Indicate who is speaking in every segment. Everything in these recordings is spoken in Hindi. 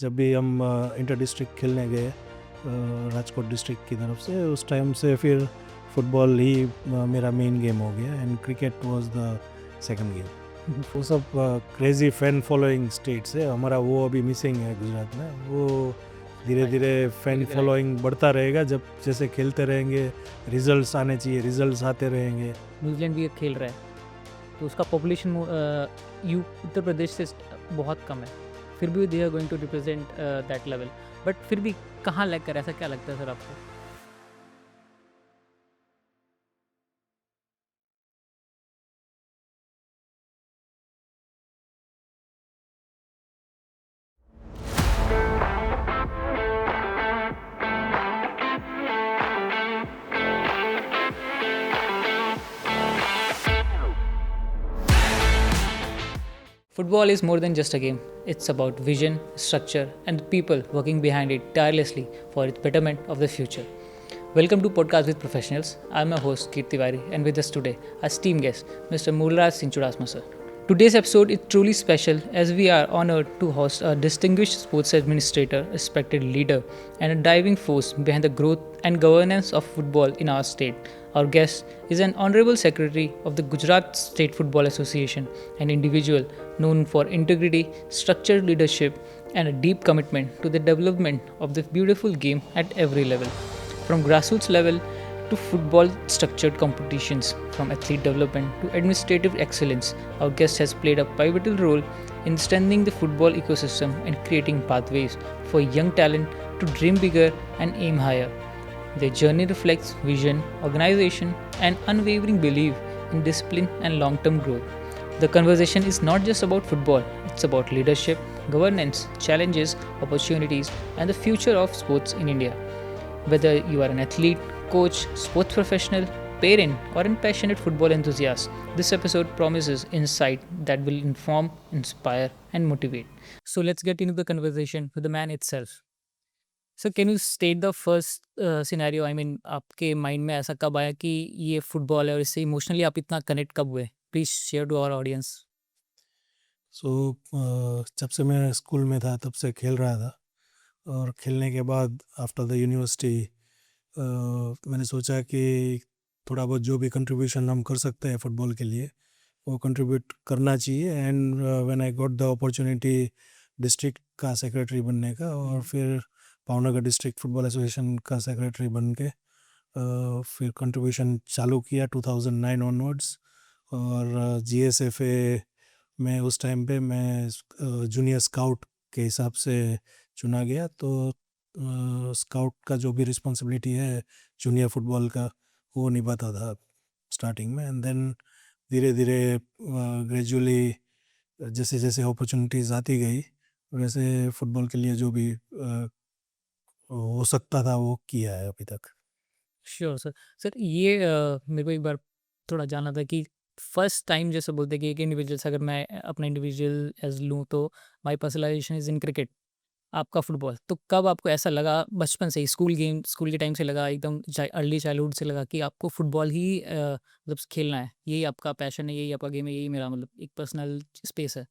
Speaker 1: जब भी हम इंटर डिस्ट्रिक्ट खेलने गए राजकोट डिस्ट्रिक्ट की तरफ से, उस टाइम से फिर फुटबॉल ही मेरा मेन गेम हो गया and cricket was the second game. वो सब क्रेजी फैन फॉलोइंग स्टेट्स है हमारा, वो अभी मिसिंग है गुजरात में। वो धीरे
Speaker 2: राइट,
Speaker 1: धीरे फैन
Speaker 2: बिल्कुल राइट।
Speaker 1: फॉलोइंग बढ़ता रहेगा, जब जैसे खेलते रहेंगे रिजल्ट्स आने चाहिए, रिजल्ट्स आते रहेंगे।
Speaker 2: न्यूजीलैंड भी खेल रहा है, तो उसका पॉपुलेशन यू उत्तर प्रदेश से बहुत कम है, फिर भी they are going to represent that level. But फिर भी कहाँ लग कर, ऐसा क्या लगता है सर आपको? Football is more than just a game. It's about vision, structure, and the people working behind it tirelessly for its betterment of the future. Welcome to Podcast with Professionals. I'm your host Kirti Vari, and with us today, our esteemed guest, Mr. Mulraj Singh Chudasma sir. Today's episode is truly special as we are honored to host a distinguished sports administrator, respected leader, and a driving force behind the growth and governance of football in our state. Our guest is an Honorable Secretary of the Gujarat State Football Association, an individual known for integrity, structured leadership, and a deep commitment to the development of the beautiful game at every level. From grassroots level to football structured competitions, from athlete development to administrative excellence, our guest has played a pivotal role in strengthening the football ecosystem and creating pathways for young talent to dream bigger and aim higher. Their journey reflects vision, organization, and unwavering belief in discipline and long term growth. The conversation is not just about football, it's about leadership, governance, challenges, opportunities, and the future of sports in India. Whether you are an athlete, coach, sports professional, parent, or a passionate football enthusiast, this episode promises insight that will inform, inspire, and motivate. So let's get into the conversation with the man itself. So can you state the first scenario? I mean, आपके माइंड में ऐसा कब आया कि ये फुटबॉल है और इससे इमोशनली आप इतना कनेक्ट कब हुए? Please share to our audience.
Speaker 1: So जब से मैं स्कूल में था तब से खेल रहा था, और खेलने के बाद आफ्टर द यूनिवर्सिटी मैंने सोचा कि थोड़ा बहुत जो भी कंट्रीब्यूशन हम कर सकते हैं फुटबॉल के लिए वो कंट्रीब्यूट करना चाहिए। And when I got the opportunity district का सेक्रेटरी बनने का, और फिर भावनगर डिस्ट्रिक्ट फुटबॉल एसोसिएशन का सेक्रेटरी बन के फिर कंट्रीब्यूशन चालू किया 2009 ऑनवर्ड्स। और जीएसएफए में उस टाइम पे मैं जूनियर स्काउट के हिसाब से चुना गया। तो स्काउट का जो भी रिस्पॉन्सिबिलिटी है जूनियर फुटबॉल का वो निभाता था स्टार्टिंग में। एंड देन धीरे धीरे ग्रेजुअली जैसे जैसे अपॉर्चुनिटीज़ आती गई वैसे फुटबॉल के लिए जो भी हो सकता था वो किया है अभी तक।
Speaker 2: Sure sir. सर ये मेरे को एक बार थोड़ा जानना था कि फर्स्ट टाइम जैसे बोलते हैं कि एक इंडिविजुअल से अगर मैं अपना इंडिविजुअल एज लूँ तो my personalisation is in cricket, आपका फुटबॉल। तो कब आपको ऐसा लगा बचपन से ही स्कूल के टाइम से लगा एकदम अर्ली चाइल्डहुड से लगा कि आपको फुटबॉल ही मतलब खेलना है, यही आपका पैशन है, यही आपका गेम है, यही मेरा मतलब एक पर्सनल स्पेस है?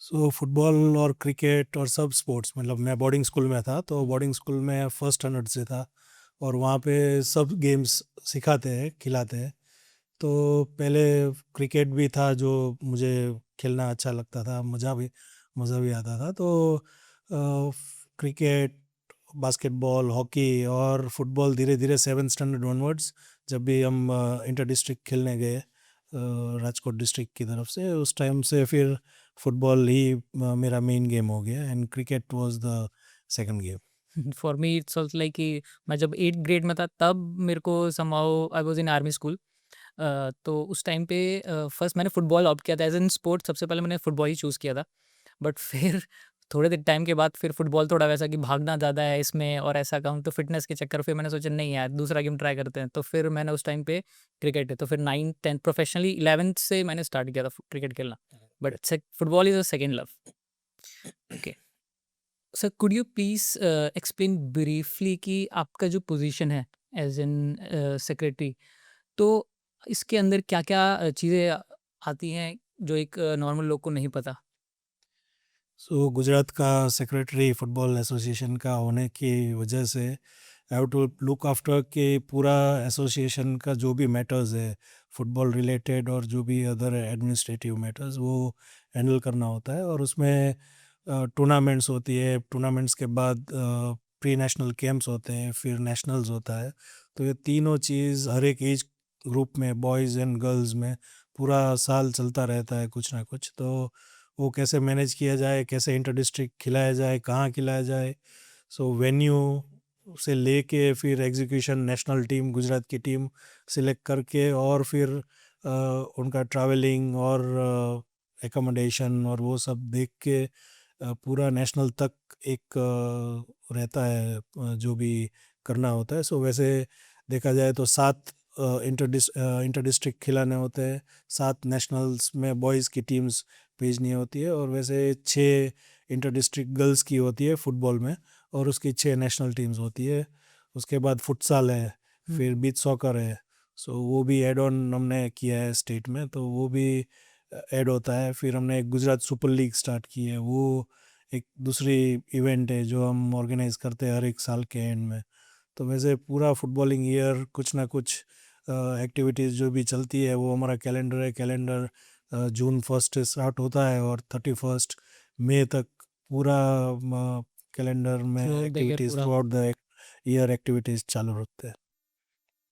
Speaker 1: सो फुटबॉल और क्रिकेट और सब स्पोर्ट्स, मतलब मैं बोर्डिंग स्कूल में था, तो बोर्डिंग स्कूल में फर्स्ट स्टैंडर्ड से था और वहाँ पे सब गेम्स सिखाते हैं, खिलाते हैं। तो पहले क्रिकेट भी था जो मुझे खेलना अच्छा लगता था, मज़ा भी आता था। तो क्रिकेट, बास्केटबॉल, हॉकी और फुटबॉल धीरे धीरे सेवन स्टैंडर्ड ऑनवर्ड्स, जब भी हम इंटर डिस्ट्रिक्ट खेलने गए राजकोट डिस्ट्रिक्ट की तरफ से, उस टाइम से फिर फुटबॉल ही मेरा मेन गेम हो गया and cricket was the second game.
Speaker 2: For me it's also like कि मैं जब 8th ग्रेड में था तब मेरे को somehow I was in army school. तो उस टाइम पे फर्स्ट मैंने फुटबॉल ऑप्ट किया था एज एन स्पोर्ट, सबसे पहले मैंने फुटबॉल ही चूज़ किया था। बट फिर थोड़े देर टाइम के बाद फिर फुटबॉल थोड़ा वैसा कि भागना ज़्यादा है इसमें और ऐसा कम, तो फिटनेस के चक्कर फिर मैंने सोचा नहीं यार दूसरा गेम ट्राई करते हैं, तो फिर मैंने उस टाइम पे क्रिकेट है, तो फिर 9th 10th प्रोफेशनली 11th से मैंने स्टार्ट किया था क्रिकेट खेलना। But football is a second love. Okay sir, could you please explain briefly कि आपका जो पोजीशन है एज एन सेक्रेटरी, तो इसके अंदर क्या-क्या चीज़ें आती हैं जो एक नॉर्मल लोग को नहीं पता?
Speaker 1: सो गुजरात का सेक्रेटरी फुटबॉल एसोसिएशन का होने की वजह से I have to look after के पूरा एसोसिएशन का जो भी मैटर्स है फुटबॉल रिलेटेड और जो भी अदर एडमिनिस्ट्रेटिव मैटर्स वो हैंडल करना होता है। और उसमें टूर्नामेंट्स होती है, टूर्नामेंट्स के बाद प्री नेशनल कैंप्स होते हैं, फिर नेशनल्स होता है। तो ये तीनों चीज़ हर एक एज ग्रुप में बॉयज़ एंड गर्ल्स में पूरा साल चलता रहता है कुछ ना कुछ। तो वो कैसे मैनेज किया जाए, कैसे इंटर डिस्ट्रिक्ट खिलाया जाए, कहाँ खिलाया जाए, सो वेन्यू से लेके फिर एग्जीक्यूशन, नेशनल टीम गुजरात की टीम सिलेक्ट करके और फिर उनका ट्रैवलिंग और एकोमोडेशन और वो सब देख के पूरा नेशनल तक एक रहता है जो भी करना होता है। सो वैसे देखा जाए तो 7 इंटर डिस्ट्रिक्ट खिलाने होते हैं, 7 नेशनल्स में बॉयज़ की टीम्स भेजनी होती है और वैसे 6 इंटर डिस्ट्रिक्ट गर्ल्स की होती है फुटबॉल में और उसकी 6 नेशनल टीम्स होती है। उसके बाद फुटसाल है, फिर बीच सॉकर है। सो वो भी ऐड ऑन हमने किया है स्टेट में, तो वो भी ऐड होता है। फिर हमने एक गुजरात सुपर लीग स्टार्ट की है, वो एक दूसरी इवेंट है जो हम ऑर्गेनाइज करते हैं हर एक साल के एंड में। तो वैसे पूरा फुटबॉलिंग ईयर कुछ ना कुछ एक्टिविटीज़ जो भी चलती है वो हमारा कैलेंडर है। कैलेंडर जून 1 से स्टार्ट होता है और 31 मई तक पूरा कैलेंडर में
Speaker 2: थ्रू द ईयर
Speaker 1: एक्टिविटीज़
Speaker 2: पूरा।
Speaker 1: Through out the year activities चालू रखते हैं।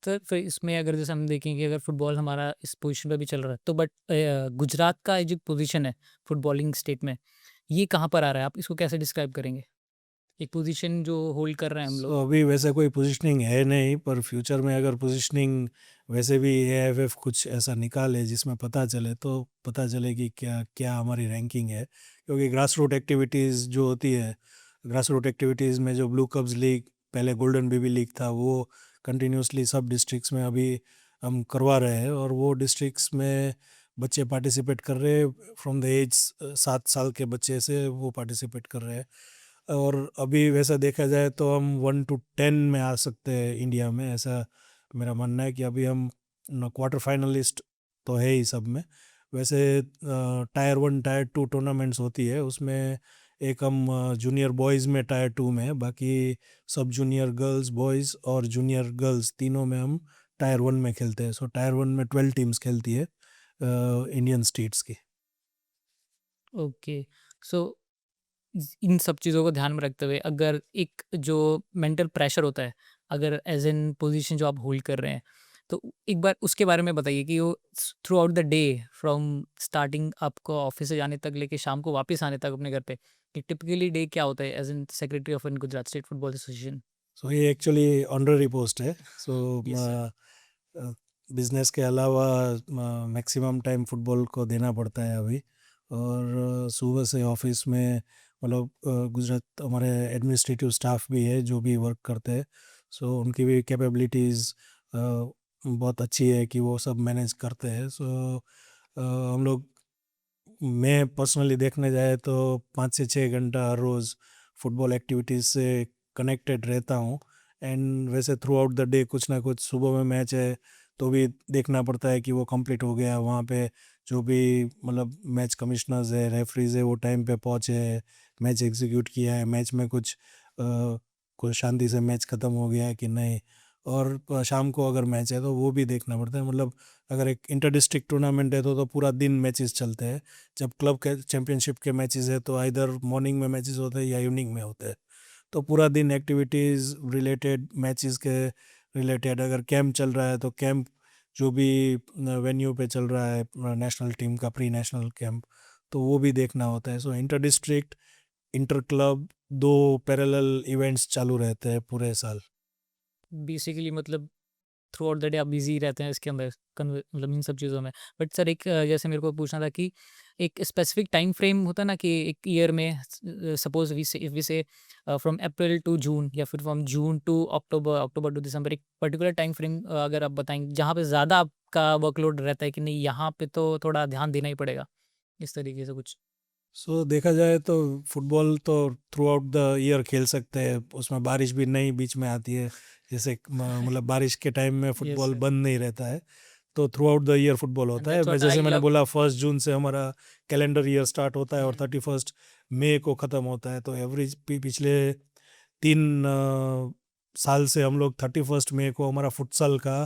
Speaker 2: तो फिर इसमें अगर जैसे हम देखें कि अगर फुटबॉल हमारा इस पोजीशन पे भी चल रहा है तो बट गुजरात का ये जो पोजीशन है फुटबॉलिंग स्टेट में, ये कहाँ पर आ रहा है? आप इसको कैसे डिस्क्राइब करेंगे? एक पोजीशन जो होल्ड कर रहे हैं हम लोग।
Speaker 1: सो अभी वैसे कोई पोजीशनिंग है नहीं, पर फ्यूचर में अगर पोजीशनिंग वैसे भी एएफएफ कुछ ऐसा निकाले जिसमें पता चले तो पता चले कि क्या क्या हमारी रैंकिंग है। क्योंकि ग्रास रूट एक्टिविटीज़ जो होती है, ग्रास रूट एक्टिविटीज़ में जो ब्लू कप्स लीग, पहले गोल्डन बेबी लीग था, वो कंटिन्यूसली सब डिस्ट्रिक्ट्स में अभी हम करवा रहे हैं और वो डिस्ट्रिक्ट्स में बच्चे पार्टिसिपेट कर रहे हैं। फ्रॉम द एज 7 साल के बच्चे से वो पार्टिसिपेट कर रहे हैं। और अभी वैसा देखा जाए तो हम 1 to 10 में आ सकते हैं इंडिया में, ऐसा मेरा मानना है कि अभी हम क्वार्टर फाइनलिस्ट तो है ही सब में। वैसे टायर 1 टायर 2 टूर्नामेंट्स होती है, उसमें एक हम जूनियर बॉयज़ में टायर 2 में है, बाकी सब जूनियर गर्ल्स बॉयज़ और जूनियर गर्ल्स तीनों में हम टायर 1 में खेलते हैं। सो टायर 1 में 12 टीम्स खेलती है इंडियन स्टेट्स की।
Speaker 2: ओके। सो इन सब चीज़ों को ध्यान में रखते हुए अगर एक जो मेंटल प्रेशर होता है, अगर एज़ इन पोज़ीशन जो आप होल्ड कर रहे हैं, तो एक बार उसके बारे में बताइए कि वो through out the day from starting आपको ऑफ़िस से जाने तक लेके शाम को वापस आने तक अपने घर पे, एक टिपिकली डे क्या होता है as in secretary of in Gujarat state football association?
Speaker 1: So ये एक्चुअली ऑनररी पोस्ट है। So
Speaker 2: yes sir.
Speaker 1: बिजनेस के अलावा मैक्सिमम टाइम फुटबॉल को देना पड़ता है अभी। और सुबह से ऑफिस में मतलब गुजरात हमारे एडमिनिस्ट्रेटिव स्टाफ भी है जो भी वर्क करते हैं। सो उनकी भी कैपेबिलिटीज़ बहुत अच्छी है कि वो सब मैनेज करते हैं। सो हम लोग, मैं पर्सनली देखने जाए तो 5 से 6 घंटा हर रोज़ फुटबॉल एक्टिविटीज़ से कनेक्टेड रहता हूँ। एंड वैसे थ्रू आउट द डे कुछ ना कुछ, सुबह में मैच है तो भी देखना पड़ता है कि वो कंप्लीट हो गया, वहाँ पे जो भी मतलब मैच कमिश्नर्स है, रेफरीज है, वो टाइम पे पहुँचे है, मैच एग्जीक्यूट किया है, मैच में कुछ शांति से मैच ख़त्म हो गया है कि नहीं। और शाम को अगर मैच है तो वो भी देखना पड़ता है। मतलब अगर एक इंटर डिस्ट्रिक्ट टूर्नामेंट है तो पूरा दिन मैचेस चलते हैं। जब क्लब के चैम्पियनशिप के मैचेस है तो आइदर मॉर्निंग में मैचेस होते हैं या इवनिंग में होते हैं। तो पूरा दिन एक्टिविटीज़ रिलेटेड, मैचेस के रिलेटेड, अगर कैंप चल रहा है तो कैंप जो भी वेन्यू पे चल रहा है नेशनल टीम का प्री नेशनल कैंप, तो वो भी देखना होता है। सो इंटर डिस्ट्रिक्ट, इंटर क्लब, दो पैरेलल इवेंट्स चालू रहते हैं पूरे साल।
Speaker 2: बेसिकली मतलब थ्रू आउट द डे आप बिज़ी रहते हैं इसके अंदर मतलब इन सब चीज़ों में। बट सर एक जैसे मेरे को पूछना था कि एक स्पेसिफिक टाइम फ्रेम होता है ना कि एक ईयर में suppose we say if we say from April to June या फिर from June to October, October to December, एक पर्टिकुलर टाइम फ्रेम अगर आप बताएँगे जहाँ पे ज़्यादा आपका वर्कलोड रहता है कि नहीं यहाँ पे तो थोड़ा ध्यान देना ही पड़ेगा, इस तरीके से कुछ?
Speaker 1: सो देखा जाए तो फुटबॉल तो थ्रू आउट द ईयर खेल सकते हैं, उसमें बारिश भी नहीं बीच में आती है। जैसे मतलब बारिश के टाइम में
Speaker 2: यस
Speaker 1: फुटबॉल
Speaker 2: सर।
Speaker 1: बंद नहीं रहता है, तो through out the year football
Speaker 2: and
Speaker 1: होता है।
Speaker 2: दैट्स व्हाट
Speaker 1: जैसे
Speaker 2: आई
Speaker 1: मैंने
Speaker 2: लव।
Speaker 1: बोला 1 जून से हमारा कैलेंडर ईयर स्टार्ट होता है और 31 मई को ख़त्म होता है। तो एवरेज पिछले 3 साल से हम लोग 31 मई को हमारा फुटसल का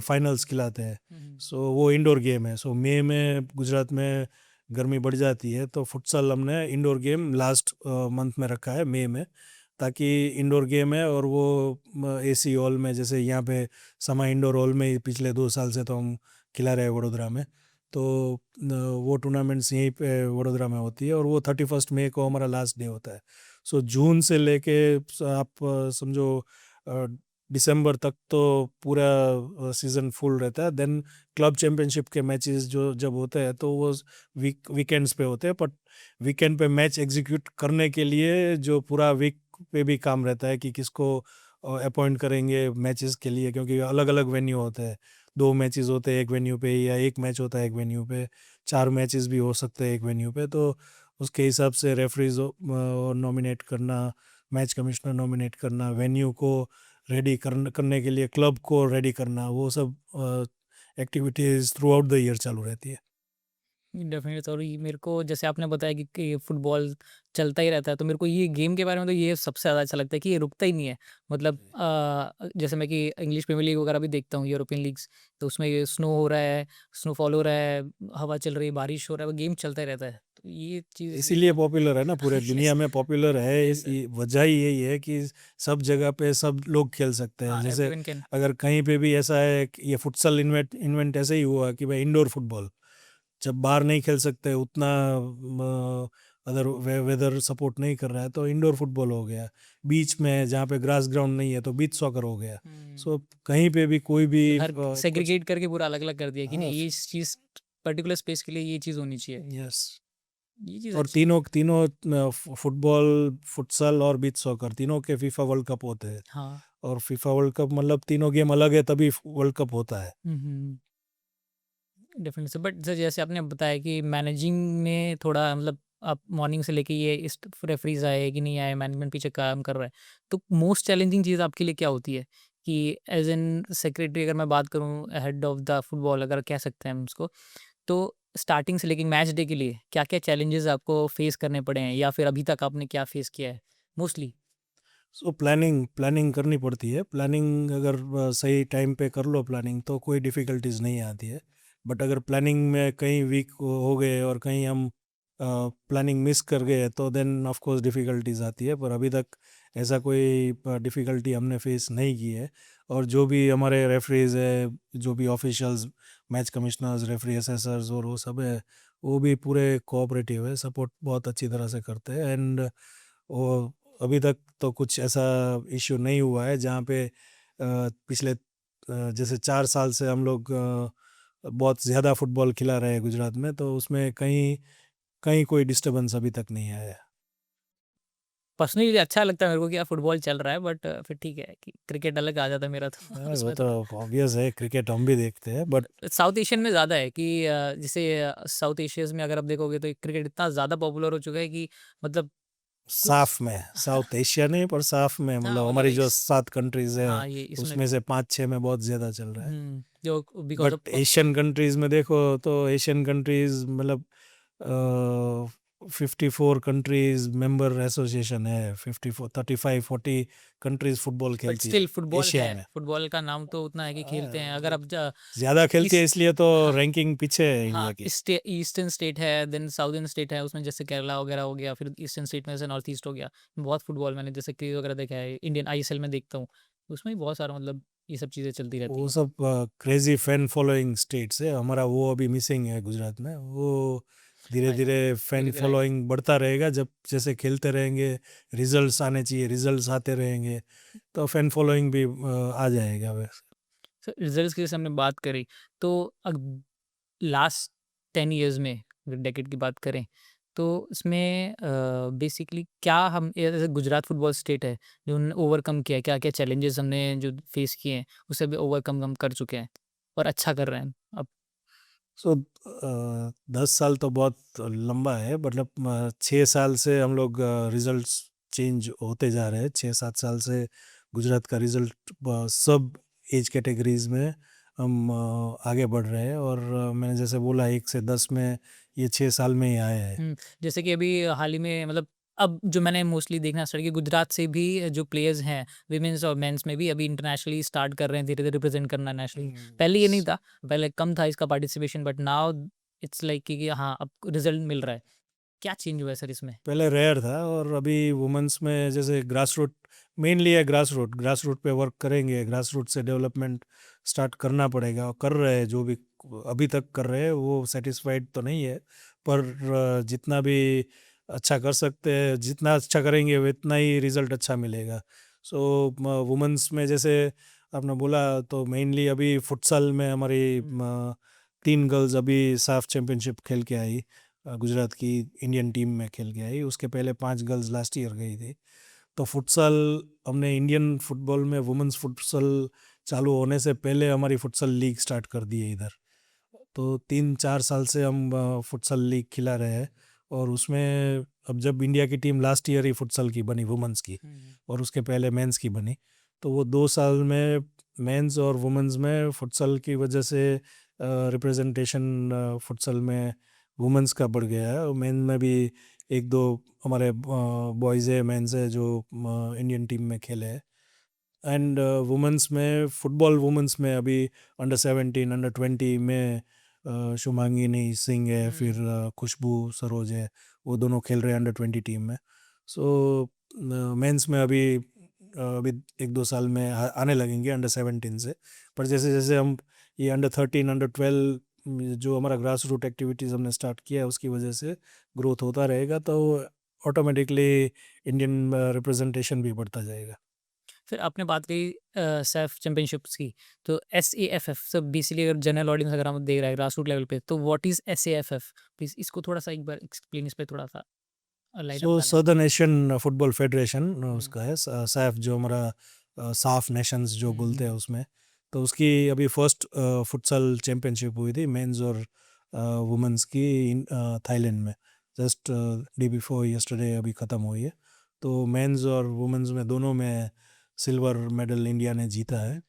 Speaker 1: फाइनल्स खिलाते हैं। सो वो इंडोर गेम है। सो मई में गुजरात में गर्मी बढ़ जाती है, तो फुटसल हमने इंडोर गेम लास्ट मंथ में रखा है, मई में, ताकि इंडोर गेम है और वो एसी हॉल में, जैसे यहाँ पे समा इंडोर हॉल में पिछले 2 साल से तो हम खिला रहे हैं वडोदरा में। तो वो टूर्नामेंट्स यहीं पे वडोदरा में होती है और वो 31 मई को हमारा लास्ट डे होता है। सो जून से लेके आप समझो दिसंबर तक तो पूरा सीज़न फुल रहता है। देन क्लब चैम्पियनशिप के मैचेस जो जब होते हैं तो वो वीकेंड्स पे होते हैं, बट वीकेंड पे मैच एग्जीक्यूट करने के लिए जो पूरा वीक पे भी काम रहता है कि किसको अपॉइंट करेंगे मैचेस के लिए, क्योंकि अलग अलग वेन्यू होते हैं। 2 मैचेस होते हैं एक वेन्यू पे, या एक मैच होता है एक वेन्यू पे, 4 मैचेस भी हो सकते हैं एक वेन्यू पे। तो उसके हिसाब से रेफरीज नॉमिनेट करना, मैच कमिश्नर नॉमिनेट करना, वेन्यू को रेडी करने के लिए क्लब को रेडी करना, वो सब activities through out the year चालू रहती है।
Speaker 2: डेफिनेटली। और ये मेरे को जैसे आपने बताया कि फुटबॉल चलता ही रहता है, तो मेरे को ये गेम के बारे में तो ये सबसे ज़्यादा अच्छा लगता है कि ये रुकता ही नहीं है। मतलब जैसे मैं कि इंग्लिश प्रीमियर लीग वगैरह भी देखता हूँ, यूरोपियन लीग्स, तो उसमें ये स्नो हो रहा है, स्नोफॉल हो रहा है, हवा चल रही है, बारिश हो रहा है, वो गेम चलता ही रहता है। तो ये चीज़
Speaker 1: इसीलिए पॉपुलर है ना, पूरे
Speaker 2: यस,
Speaker 1: दुनिया में पॉपुलर है।
Speaker 2: यस,
Speaker 1: वजह ही यही है कि सब जगह पे सब लोग खेल सकते हैं।
Speaker 2: हाँ,
Speaker 1: जैसे
Speaker 2: एवरीवन कैन।
Speaker 1: अगर कहीं पे भी ऐसा है कि ये फुटसल इन्वेंट इन्वेंट ऐसे ही हुआ कि भाई इंडोर फुटबॉल, जब बाहर नहीं खेल सकते उतना, अदर वेदर सपोर्ट नहीं कर रहा है, तो इंडोर फुटबॉल हो गया। बीच में जहाँ पे ग्रास ग्राउंड नहीं है तो बीच सॉकर हो गया। सो कहीं पे भी कोई भी
Speaker 2: हर
Speaker 1: कुछ।
Speaker 2: सेग्रीगेट करके पूरा अलग-अलग कर दिया कि
Speaker 1: हाँ,
Speaker 2: नहीं, ये चीज़ पर्टिकुलर स्पेस के लिए ये चीज़ होनी चाहिए।
Speaker 1: यस।
Speaker 2: ये चीज़
Speaker 1: और
Speaker 2: अच्छी
Speaker 1: तीनों तीनों फुटबॉल, फुटसल और बीच सॉकर तीनों के फीफा वर्ल्ड कप होते हैं।
Speaker 2: हाँ।
Speaker 1: और फीफा वर्ल्ड कप मतलब तीनों गेम अलग है तभी वर्ल्ड कप होता है।
Speaker 2: हुँ, हुँ। डेफिनेटली सर, बट सर जैसे आपने बताया कि मैनेजिंग में थोड़ा मतलब आप मॉर्निंग से लेके ये इस रेफरीज आए कि नहीं आए, मैनेजमेंट पीछे काम कर रहा है, तो मोस्ट चैलेंजिंग चीज़ आपके लिए क्या होती है कि एज एन सेक्रेटरी अगर मैं बात करूं, हेड ऑफ द फुटबॉल अगर कह सकते हैं हम उसको, तो स्टार्टिंग से लेके मैच डे के लिए क्या क्या चैलेंजेस आपको फेस करने पड़े हैं या फिर अभी तक आपने क्या फेस किया है मोस्टली?
Speaker 1: सो प्लानिंग प्लानिंग करनी पड़ती है। प्लानिंग अगर सही टाइम पे कर लो प्लानिंग, तो कोई डिफ़िकल्टीज नहीं आती है। बट अगर प्लानिंग में कहीं वीक हो गए और कहीं हम प्लानिंग मिस कर गए तो देन ऑफ कोर्स डिफ़िकल्टीज आती है। पर अभी तक ऐसा कोई डिफ़िकल्टी हमने फेस नहीं की है। और जो भी हमारे रेफरीज है, जो भी officials, match commissioners, referee assessors और वो सब है, वो भी पूरे कोऑपरेटिव है, सपोर्ट बहुत अच्छी तरह से करते हैं। एंड वो अभी तक तो कुछ ऐसा इश्यू नहीं हुआ है जहाँ पे पिछले जैसे 4 साल से हम लोग बहुत ज़्यादा फुटबॉल खिला रहे हैं गुजरात में, तो उसमें कहीं कहीं कोई डिस्टरबेंस अभी तक नहीं आया है।
Speaker 2: पर्सनली अच्छा लगता है मेरे को कि यार फुटबॉल चल रहा है, बट फिर ठीक है कि क्रिकेट अलग आ जाता है मेरा तो
Speaker 1: वो
Speaker 2: उसमें
Speaker 1: तो
Speaker 2: थोड़ा
Speaker 1: ऑब्वियस है, क्रिकेट हम भी देखते हैं, बट
Speaker 2: साउथ एशियन में ज़्यादा है कि जैसे साउथ एशियाज़ में अगर आप देखोगे तो क्रिकेट इतना ज़्यादा पॉपुलर हो चुका है कि मतलब कुछ
Speaker 1: साफ में साउथ एशिया नहीं, पर साफ में
Speaker 2: हाँ,
Speaker 1: मतलब
Speaker 2: मतलब
Speaker 1: हमारी जो
Speaker 2: इस
Speaker 1: 7 कंट्रीज है
Speaker 2: हाँ, ये इसमें
Speaker 1: उसमें से 5-6 में बहुत ज़्यादा चल रहा है।
Speaker 2: जो because
Speaker 1: but
Speaker 2: of
Speaker 1: Asian countries में देखो तो एशियन कंट्रीज मतलब 54 कंट्रीज मेंबर एसोसिएशन है। 54, 35, 40 कंट्रीज फुटबॉल
Speaker 2: बट
Speaker 1: खेलती
Speaker 2: स्टिल
Speaker 1: है
Speaker 2: फुटबॉल है,
Speaker 1: एशिया में।
Speaker 2: फुटबॉल का नाम तो उतना है कि खेलते हैं। अगर आप
Speaker 1: ज़्यादा खेलती है
Speaker 2: ईस्ट
Speaker 1: इसलिए तो
Speaker 2: हाँ,
Speaker 1: रैंकिंग पीछे है
Speaker 2: हाँ,
Speaker 1: इंडिया की।
Speaker 2: ईस्टर्न स्टेट है, देन साउदर्न स्टेट है, उसमें जैसे केरला वगैरह हो गया, फिर ईस्टर्न स्टेट में जैसे नॉर्थ ईस्ट हो गया। बहुत फुटबॉल मैंने जैसे क्रिकेट वगैरह देखा है, इंडियन आईएसएल में देखता हूँ, उसमें भी बहुत सारा मतलब ये सब चीज़ें चलती रहती
Speaker 1: वो
Speaker 2: हैं।
Speaker 1: सब क्रेजी फैन फॉलोइंग स्टेट्स है। हमारा वो अभी मिसिंग है गुजरात में। वो धीरे
Speaker 2: आएगा,
Speaker 1: धीरे फैन
Speaker 2: धीरे-धीरे आएगा।
Speaker 1: फॉलोइंग बढ़ता रहेगा, जब जैसे खेलते रहेंगे, रिजल्ट्स आने चाहिए, रिजल्ट्स आते रहेंगे तो फैन फॉलोइंग भी आ जाएगा वैसे।
Speaker 2: सर रिजल्ट्स की जैसे हमने बात करी, तो लास्ट 10 इयर्स में अगर डेकेड की बात करें, तो इसमें बेसिकली क्या हम जैसे गुजरात फुटबॉल स्टेट है, जो उन्होंने ओवरकम किया है, क्या-क्या चैलेंजेस हमने जो फेस किए हैं, उसे भी ओवरकम हम कर चुके हैं और अच्छा कर रहे हैं अब।
Speaker 1: सो 10 साल तो बहुत लंबा है, मतलब 6 साल से हम लोग रिजल्ट्स चेंज होते जा रहे हैं। 6-7 साल से गुजरात का रिजल्ट सब एज कैटेगरीज में हम आगे बढ़ रहे हैं। और मैंने जैसे बोला 1 से 10 में ये 6 साल में ही आया है।
Speaker 2: जैसे कि अभी हाल ही में मतलब अब जो मैंने मोस्टली देखना स्टार्ट किया, गुजरात से भी जो प्लेयर्स हैं विमेंस और मेंस में भी अभी इंटरनेशनली स्टार्ट कर रहे हैं धीरे-धीरे रिप्रेजेंट करना नेशनली। पहले ये नहीं था, पहले कम था इसका participation, but now it's like कि हाँ, अब रिजल्ट मिल रहा है। क्या चेंज हुआ है सर इसमें?
Speaker 1: पहले रेयर था और अभी वुमेन्स में जैसे ग्रास रूट मेनली है, ग्रास रूट पे वर्क करेंगे, ग्रास रूट से डेवलपमेंट स्टार्ट करना पड़ेगा और कर रहे हैं। जो भी अभी तक कर रहे हैं वो सेटिस्फाइड तो नहीं है, पर जितना भी अच्छा कर सकते हैं, जितना अच्छा करेंगे उतना ही रिजल्ट अच्छा मिलेगा। सो वुमेन्स में जैसे आपने बोला तो मेनली अभी फुटसल में हमारी 3 गर्ल्स अभी साफ चैम्पियनशिप खेल के आई, गुजरात की इंडियन टीम में खेल के आई। उसके पहले 5 गर्ल्स लास्ट ईयर गई थी। तो फुटसल हमने इंडियन फुटबॉल में वुमेन्स फुटसल चालू होने से पहले हमारी फुटसल लीग स्टार्ट कर दी है इधर। तो 3-4 साल से हम फुटसल लीग खिला रहे हैं। और उसमें अब जब इंडिया की टीम लास्ट ईयर ही फुटसल की बनी, वुमेन्स की, और उसके पहले मेंस की बनी, तो वो 2 साल में मेंस और वुमेन्स में फुटसल की वजह से रिप्रेजेंटेशन फुटसल में वुमेन्स का बढ़ गया है। और मेन में भी एक दो हमारे बॉयज़ है, मेंस है जो इंडियन टीम में खेले हैं। एंड वुमेन्स में फुटबॉल, वुमेन्स में अभी अंडर 17 अंडर 20 में शुभांगिनी सिंह है, फिर खुशबू सरोज है, वो दोनों खेल रहे हैं अंडर 20 टीम में। सो मेंस में अभी 1-2 साल में आने लगेंगे अंडर 17 से। पर जैसे जैसे हम ये अंडर 13 अंडर 12 जो हमारा ग्रास रूट एक्टिविटीज़ हमने स्टार्ट किया है उसकी वजह से ग्रोथ होता रहेगा, तो ऑटोमेटिकली इंडियन रिप्रेजेंटेशन भी बढ़ता जाएगा।
Speaker 2: फिर आपने बात कही सैफ चैंपियनशिप्स की, तो SAFF सब बेसिकली अगर जनरल ऑडियंस अगर हम देख रहा है ग्रास रूट लेवल पे, तो व्हाट इज SAFF? प्लीज इसको थोड़ा सा एक बार एक्सप्लेन, इस पे थोड़ा सा लाइट अप
Speaker 1: सो
Speaker 2: डालें।
Speaker 1: सदर्न एशियन फुटबॉल फेडरेशन उसका है, सैफ जो हमारा साफ नेशंस जो बोलते हैं उसमें। तो उसकी अभी फर्स्ट फुटसल चैम्पियनशिप हुई थी मेंस और वुमेन्स की थाईलैंड में, जस्ट डे बिफोर यस्टरडे अभी ख़त्म हुई है। तो मेंस और वुमेन्स में दोनों में सिल्वर मेडल इंडिया ने जीता है।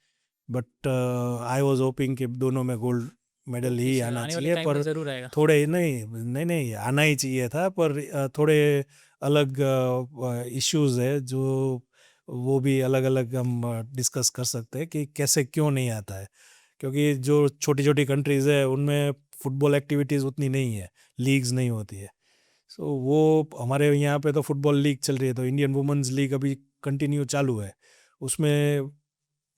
Speaker 1: बट आई वाज होपिंग कि दोनों में गोल्ड मेडल ही आना
Speaker 2: आने वाले
Speaker 1: चाहिए,
Speaker 2: टाइम में
Speaker 1: पर
Speaker 2: जरूर आएगा।
Speaker 1: थोड़े नहीं नहीं नहीं आना ही चाहिए था, पर थोड़े अलग इश्यूज है जो वो भी अलग अलग हम डिस्कस कर सकते हैं कि कैसे क्यों नहीं आता है। क्योंकि जो छोटी छोटी कंट्रीज़ है उनमें फुटबॉल एक्टिविटीज़ उतनी नहीं है, लीग्स नहीं होती है। सो वो हमारे यहाँ पे तो फुटबॉल लीग चल रही है, तो इंडियन वुमेन्स लीग अभी कंटिन्यू चालू है। उसमें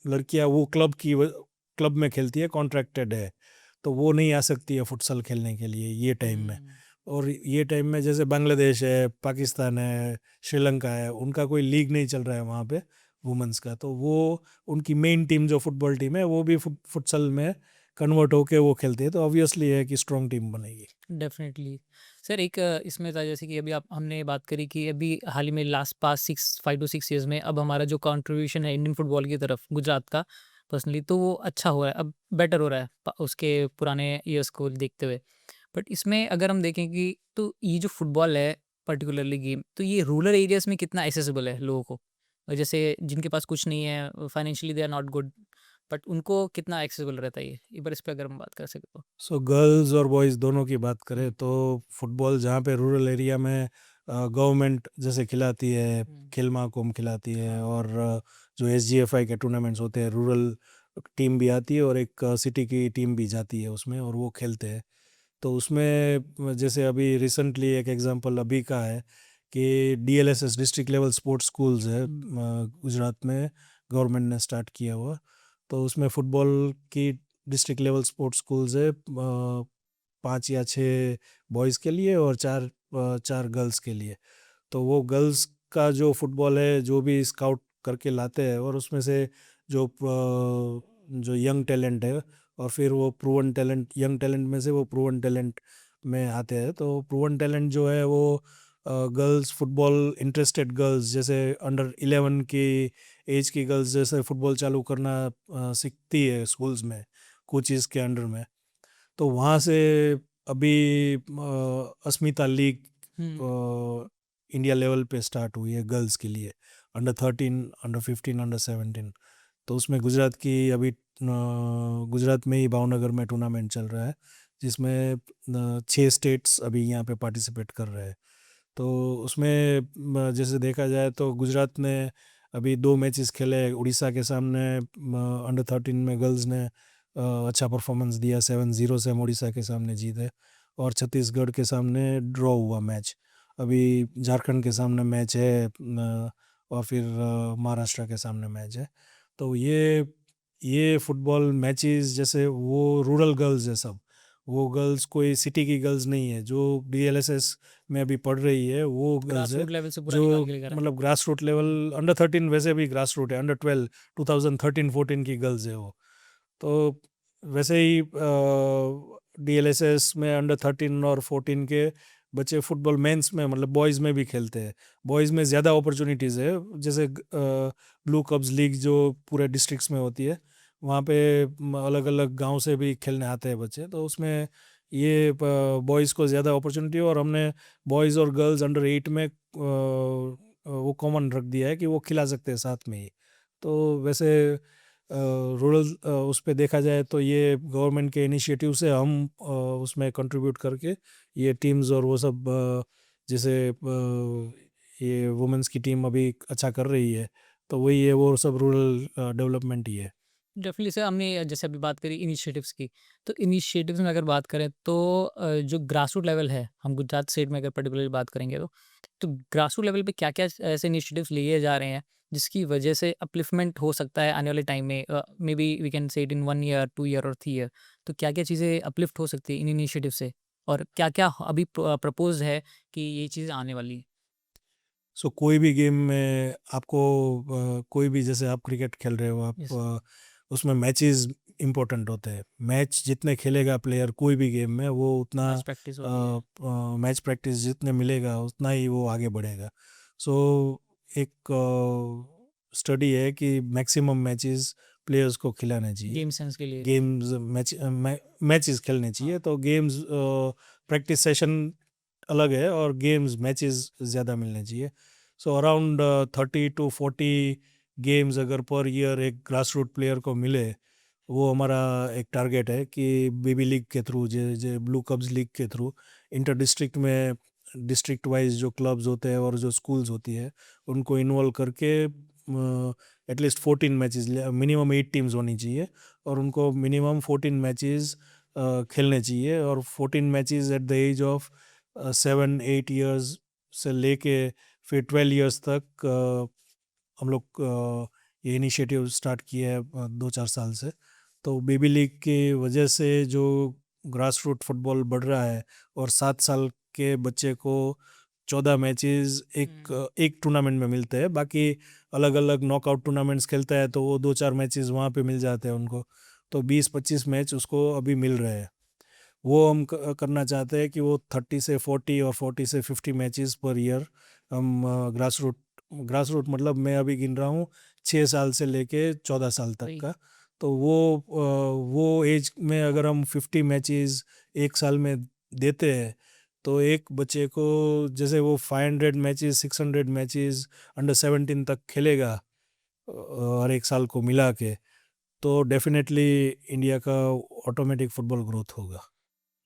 Speaker 1: लड़कियां वो क्लब में खेलती है, कॉन्ट्रैक्टेड है, तो वो नहीं आ सकती है फुटसल खेलने के लिए ये टाइम में। और ये टाइम में जैसे बांग्लादेश है, पाकिस्तान है, श्रीलंका है, उनका कोई लीग नहीं चल रहा है वहाँ पे वुमेन्स का, तो वो उनकी मेन टीम जो फुटबॉल टीम है वो भी फुटसल में कन्वर्ट होके वो खेलती है, तो ऑब्वियसली है कि स्ट्रॉन्ग टीम बनेगी।
Speaker 2: Definitely sir. एक इसमें था जैसे कि अभी आप हमने बात करी कि अभी हाल ही में लास्ट पास 5 to 6 ईयर्स में अब हमारा जो कंट्रीब्यूशन है इंडियन फुटबॉल की तरफ गुजरात का पर्सनली, तो वो अच्छा हो रहा है, अब बेटर हो रहा है उसके पुराने ईयर्स को देखते हुए। बट इसमें अगर हम देखें कि तो ये जो फुटबॉल है पर्टिकुलरली गेम, तो ये रूरल एरियाज में कितना एक्सेसिबल है लोगों को? और जैसे जिनके पास कुछ नहीं है, financially they are not good, but उनको कितना एक्सेसिबल रहता है ये? एक बार इस पे अगर हम बात कर सकें तो।
Speaker 1: सो गर्ल्स और बॉयज़ दोनों की बात करें तो फुटबॉल जहाँ पे रूरल एरिया में गवर्नमेंट जैसे खिलाती है, खेल महाकुंभ खिलाती है, और जो SGFI के टूर्नामेंट्स होते हैं, रूरल टीम भी आती है और एक सिटी की टीम भी जाती है उसमें और वो खेलते हैं। तो उसमें जैसे अभी रिसेंटली एक एग्जांपल अभी का है कि DLSS district level sports schools है गुजरात में, गवर्नमेंट ने स्टार्ट किया हुआ। तो उसमें फुटबॉल की डिस्ट्रिक्ट लेवल स्पोर्ट्स स्कूल्स है, 5 या 6 बॉयज़ के लिए और 4 गर्ल्स के लिए। तो वो गर्ल्स का जो फुटबॉल है जो भी स्काउट करके लाते हैं, और उसमें से जो यंग टैलेंट है, और फिर वो प्रूवन टैलेंट, यंग टैलेंट में से वो प्रूवन टैलेंट में आते हैं। तो प्रूवन टैलेंट जो है वो गर्ल्स फुटबॉल इंटरेस्टेड गर्ल्स, जैसे अंडर 11 की एज की गर्ल्स जैसे फुटबॉल चालू करना सीखती है स्कूल्स में, कोचिज़ के अंडर में। तो वहाँ से अभी अस्मिता लीग इंडिया लेवल पे स्टार्ट हुई है गर्ल्स के लिए, अंडर 13 अंडर 15 अंडर 17। तो उसमें गुजरात की अभी गुजरात में ही भावनगर में टूर्नामेंट चल रहा है, जिसमें 6 स्टेट्स अभी यहाँ पे पार्टिसिपेट कर रहे हैं। तो उसमें जैसे देखा जाए तो गुजरात ने अभी 2 मैचेस खेले। उड़ीसा के सामने अंडर 13 में गर्ल्स ने अच्छा परफॉर्मेंस दिया, 7-0 से हम उड़ीसा के सामने जीते। और छत्तीसगढ़ के सामने ड्रॉ हुआ मैच। अभी झारखंड के सामने मैच है, और फिर महाराष्ट्र के सामने मैच है। तो ये फुटबॉल मैचेस जैसे वो रूरल गर्ल्स है सब, वो गर्ल्स कोई सिटी की गर्ल्स नहीं है जो डीएलएसएस में अभी पढ़ रही है, वो गर्ल्स
Speaker 2: ग्रास
Speaker 1: है
Speaker 2: रूट लेवल से पूरा
Speaker 1: जो
Speaker 2: निकाल के लेकर आए।
Speaker 1: मतलब ग्रास रूट लेवल। अंडर 13 वैसे भी ग्रास रूट है, अंडर 12 2013-14 की गर्ल्स है वो। तो वैसे ही डीएलएसएस में अंडर 13 और 14 के बच्चे फुटबॉल मेंस में मतलब बॉयज़ में भी खेलते हैं। बॉयज़ में ज़्यादा अपॉर्चुनिटीज़ है, जैसे ब्लू कप्स लीग जो पूरे डिस्ट्रिक्ट्स में होती है, वहाँ पे अलग अलग गांव से भी खेलने आते हैं बच्चे। तो उसमें ये बॉयज़ को ज़्यादा अपॉर्चुनिटी है, और हमने बॉयज़ और गर्ल्स अंडर 8 में वो कॉमन रख दिया है कि वो खिला सकते हैं साथ में ही। तो वैसे रूरल उस पे देखा जाए तो ये गवर्नमेंट के इनिशिएटिव से हम उसमें कंट्रीब्यूट करके ये टीम्स और वो सब जैसे ये वुमेंस की टीम अभी अच्छा कर रही है, तो वही है, वो सब रूरल डेवलपमेंट ही है।
Speaker 2: डेफिनेटली सर, हमने जैसे अभी बात करी इनिशिएटिव्स की, तो इनिशिएटिव्स में अगर बात करें तो जो ग्रास रूट लेवल है, हम गुजरात स्टेट में अगर पर्टिकुलरली बात करेंगे तो ग्रास रूट लेवल पे क्या-क्या ऐसे इनिशिएटिव्स लिए जा रहे हैं, जिसकी वजह से अपलिफ्टमेंट हो सकता है आने वाले टाइम में, maybe we can say it in 1 year, 2 year और 3 ईयर। तो क्या-क्या चीज़ें अपलिफ्ट हो सकती है इन इनिशिएटिव से? और क्या-क्या अभी प्रपोज़ है कि ये चीज़ें आने वाली हैं?
Speaker 1: सो कोई भी गेम में आपको कोई भी, जैसे आप क्रिकेट खेल रहे हो, आप
Speaker 2: यस,
Speaker 1: उसमें मैचेस इंपॉर्टेंट होते हैं। मैच जितने खेलेगा प्लेयर कोई भी गेम में, वो उतना
Speaker 2: मैच प्रैक्टिस होती है।
Speaker 1: मैच प्रैक्टिस जितने मिलेगा उतना ही वो आगे बढ़ेगा। सो एक स्टडी है कि मैक्सिमम मैचेस प्लेयर्स को खिलाने चाहिए।
Speaker 2: गेम सेंस के लिए।
Speaker 1: गेम्स मैचेस खेलने
Speaker 2: हाँ,
Speaker 1: चाहिए। तो गेम्स प्रैक्टिस सेशन अलग है, और गेम्स मैचेस ज़्यादा मिलने चाहिए। सो अराउंड 30 to 40 गेम्स अगर पर ईयर एक ग्रास रूट प्लेयर को मिले, वो हमारा एक टारगेट है कि बेबी लीग के थ्रू, जो ब्लू कब्स लीग के थ्रू, इंटर डिस्ट्रिक्ट में डिस्ट्रिक्ट वाइज जो क्लब्स होते हैं और जो स्कूल्स होती है, उनको इन्वॉल्व करके एटलीस्ट 14 मैचेस, मिनिमम 8 टीम्स होनी चाहिए, और उनको मिनिमम 14 मैचेस खेलने चाहिए। और 14 matches at the age of 7-8 years से लेके फिर 12 ईयर्स तक हम लोग ये इनिशिएटिव स्टार्ट किए है 2-4 साल से। तो बेबी लीग की वजह से जो ग्रास रूट फुटबॉल बढ़ रहा है, और 7 साल के बच्चे को 14 मैचेस एक टूर्नामेंट में मिलते हैं। बाकी अलग अलग नॉकआउट टूर्नामेंट्स खेलता है तो वो 2-4 मैचेस वहाँ पे मिल जाते हैं उनको। तो 20-25 मैच उसको अभी मिल रहे हैं। वो हम करना चाहते हैं कि वो 30 से 40 और 40 से 50 मैचेस पर ईयर हम ग्रास रूट मतलब मैं अभी गिन रहा हूँ 6 साल से लेके 14 साल तक
Speaker 2: वही।
Speaker 1: का। तो वो एज में अगर हम 50 मैचेस एक साल में देते हैं, तो एक बच्चे को जैसे वो 500 मैचेस 600 मैचेस अंडर 17 तक खेलेगा हर एक साल को मिला के, तो डेफिनेटली इंडिया का ऑटोमेटिक फुटबॉल ग्रोथ होगा।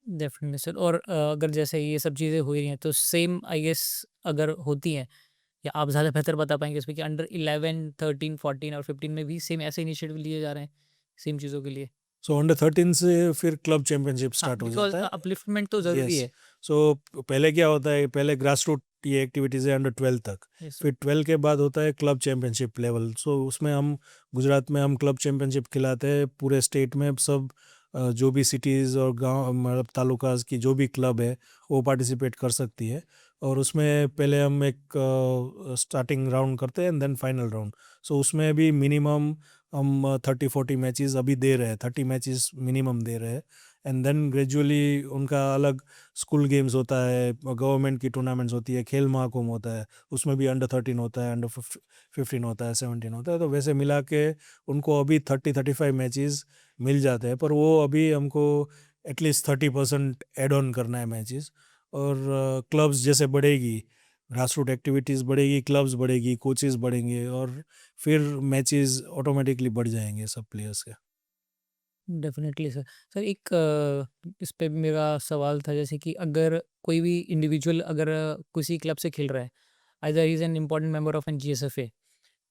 Speaker 2: Definitely sir. और अगर जैसे ये सब चीज़ें हो रही हैं तो सेम आई गेस अगर होती हैं, या आप ज़्यादा बेहतर बता पाएंगे इसमें कि अंडर 11, 13, 14 और 15 में भी सेम ऐसे इनिशिएटिव लिए जा रहे हैं सेम चीज़ों के लिए?
Speaker 1: सो अंडर 13 से फिर क्लब चैंपियनशिप
Speaker 2: हाँ,
Speaker 1: स्टार्ट हो
Speaker 2: बिकॉज
Speaker 1: जाता है।
Speaker 2: अपलिफ्टमेंट तो ज़रूरी
Speaker 1: यस।
Speaker 2: है।
Speaker 1: सो पहले क्या होता है, पहले ग्रास रूट ये एक्टिविटीज़ है अंडर 12 तक।
Speaker 2: Yes sir.
Speaker 1: फिर 12 के बाद होता है क्लब चैंपियनशिप लेवल। सो उसमें हम गुजरात में हम क्लब चैंपियनशिप खिलाते हैं पूरे स्टेट में। सब जो भी सिटीज़ और गांव मतलब तालुकाज की जो भी क्लब है वो पार्टिसिपेट कर सकती है। और उसमें पहले हम एक स्टार्टिंग राउंड करते हैं एंड देन फाइनल राउंड। सो उसमें भी मिनिमम हम 30-40 मैचेस अभी दे रहे हैं, 30 मैचेस मिनिमम दे रहे हैं। एंड देन ग्रेजुअली उनका अलग स्कूल गेम्स होता है, गवर्नमेंट की टूर्नामेंट्स होती है, खेल महाकुंभ होता है, उसमें भी अंडर 13 होता है, अंडर 15 होता है, 17 होता है। तो वैसे मिला के उनको अभी 30-35 मैचेस मिल जाते हैं, पर वो अभी हमको एटलीस्ट 30% एड ऑन करना है मैचेस। और क्लब्स जैसे बढ़ेगी, ग्रास रूट एक्टिविटीज़ बढ़ेगी, क्लब्स बढ़ेगी, कोचेस बढ़ेंगे, और फिर मैचेस ऑटोमेटिकली बढ़ जाएंगे सब प्लेयर्स के।
Speaker 2: Definitely sir. सर एक इस पे मेरा सवाल था, जैसे कि अगर कोई भी इंडिविजुअल अगर किसी क्लब से खेल रहा है, either he is an important member of an GSFA,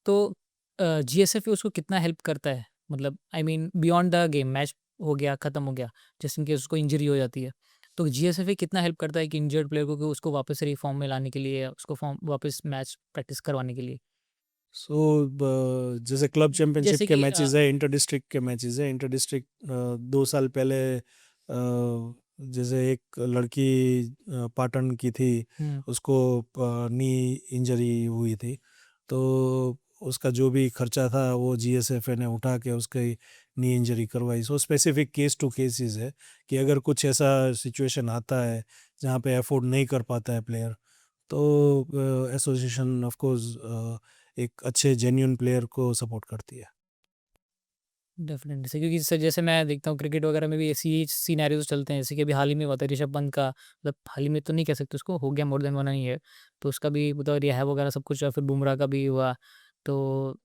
Speaker 2: तो जीएसएफए उसको कितना हेल्प करता है? मतलब I mean beyond the game, match हो गया, खत्म हो गया, जस्ट इन केस उसको इंजरी हो जाती है, तो जीएसएफए कितना हेल्प करता है कि इंजर्ड प्लेयर को, कि उसको वापस रीफॉर्म में लाने के लिए, या उसको फॉर्म वापस मैच प्रैक्टिस करवाने के लिए?
Speaker 1: सो जैसे क्लब चैम्पियनशिप
Speaker 2: जैसे
Speaker 1: के
Speaker 2: कि
Speaker 1: मैचेस है, इंटर डिस्ट्रिक्ट के मैचेस है। इंटर डिस्ट्रिक्ट 2 साल पहले जैसे एक लड़की पाटन की थी,
Speaker 2: हुँ,
Speaker 1: उसको नी इंजरी हुई थी, तो उसका जो भी खर्चा था वो जीएसएफए ने उठा के उसकी नी इंजरी करवाई। So specific case two cases है कि अगर कुछ ऐसा सिचुएशन आता है जहाँ पे अफोर्ड नहीं कर पाता है प्लेयर, तो एसोसिएशन ऑफ कोर्स एक अच्छे जेन्युइन प्लेयर को सपोर्ट करती है।
Speaker 2: डेफिनेटली सर, क्योंकि सर जैसे मैं देखता हूँ क्रिकेट वगैरह में भी ऐसे ही सिनेरियोज चलते हैं, जैसे कि अभी हाल ही में हुआ था ऋषभ पंत का, मतलब हाल ही में तो नहीं कह सकते उसको, हो गया मोर देन 1 ईयर, तो उसका भी मतलब रिहा वगैरह सब कुछ हुआ, फिर बुमराह का भी हुआ। तो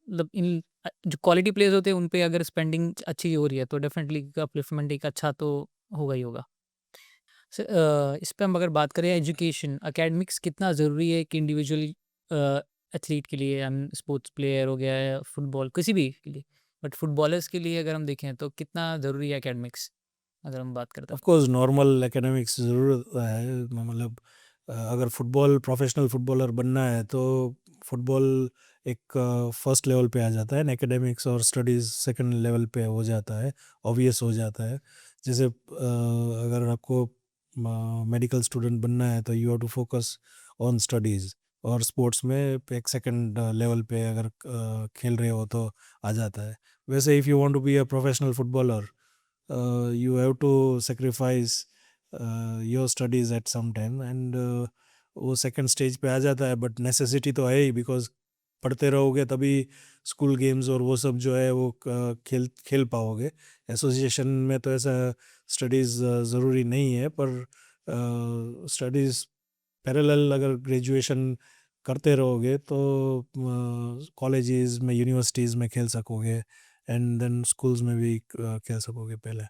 Speaker 2: मतलब इन जो क्वालिटी प्लेयर्स होते हैं उन पे अगर स्पेंडिंग अच्छी हो रही है, तो डेफिनेटली अपलिफ्टमेंट एक अच्छा तो होगा ही होगा। सर इस पे हम अगर बात करें एजुकेशन, एकेडमिक्स कितना ज़रूरी है कि इंडिविजुअल एथलीट के लिए, स्पोर्ट्स प्लेयर हो गया या फुटबॉल किसी भी के लिए, बट फुटबॉलर्स के लिए अगर हम देखें तो कितना ज़रूरी है एकेडमिक्स, अगर हम बात करते
Speaker 1: ऑफ
Speaker 2: हैं?
Speaker 1: कोर्स नॉर्मल एकेडमिक्स ज़रूर है। मतलब अगर फुटबॉल प्रोफेशनल फुटबॉलर बनना है तो फुटबॉल एक फर्स्ट लेवल पे आ जाता है, एकेडमिक्स और स्टडीज़ सेकंड लेवल पे हो जाता है, ऑब्वियस हो जाता है। जैसे अगर आपको मेडिकल स्टूडेंट बनना है तो you have to focus on studies, और स्पोर्ट्स में एक सेकंड लेवल पे अगर खेल रहे हो तो आ जाता है। वैसे if you want to be a professional footballer, you have to sacrifice your studies at some time, and वो सेकंड स्टेज पे आ जाता है, बट नेसेसिटी तो है ही, बिकॉज पढ़ते रहोगे तभी स्कूल गेम्स और वो सब जो है वो खेल खेल पाओगे। एसोसिएशन में तो ऐसा स्टडीज़ ज़रूरी नहीं है, पर स्टडीज़ पैरेलल अगर ग्रेजुएशन करते रहोगे तो कॉलेजेस में, यूनिवर्सिटीज़ में खेल सकोगे, एंड देन स्कूल्स में भी खेल सकोगे पहले।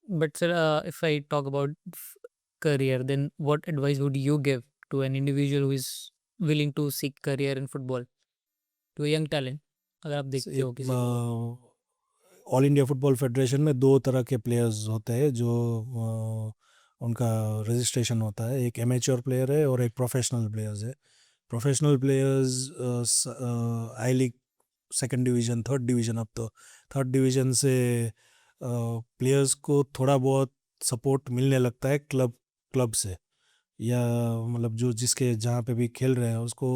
Speaker 2: But sir if I talk about career, then what advice would you give to an individual who is willing to seek career in football, to young talent, अगर आप देखते हो किसी को?
Speaker 1: ऑल इंडिया फुटबॉल फेडरेशन में 2 तरह के प्लेयर्स होते हैं जो उनका रजिस्ट्रेशन होता है। एक एमेच्योर प्लेयर है और एक प्रोफेशनल प्लेयर्स है। Professional players I league, second division, third division, अब तो थर्ड डिवीज़न से प्लेयर्स को थोड़ा बहुत सपोर्ट मिलने लगता है क्लब क्लब से, या मतलब जो जिसके जहाँ पे भी खेल रहे हैं उसको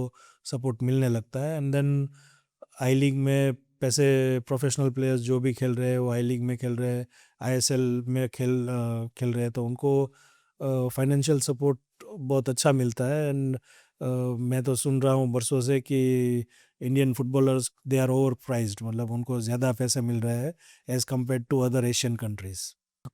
Speaker 1: सपोर्ट मिलने लगता है। एंड देन आई लीग में पैसे, प्रोफेशनल प्लेयर्स जो भी खेल रहे हैं वो आई लीग में खेल रहे हैं, आईएसएल में खेल रहे हैं, तो उनको फाइनेंशियल सपोर्ट बहुत अच्छा मिलता है। एंड मैं तो सुन रहा हूँ बरसों से कि Indian footballers they are overpriced, मतलब उनको ज़्यादा पैसे मिल रहे हैं as compared to other Asian countries.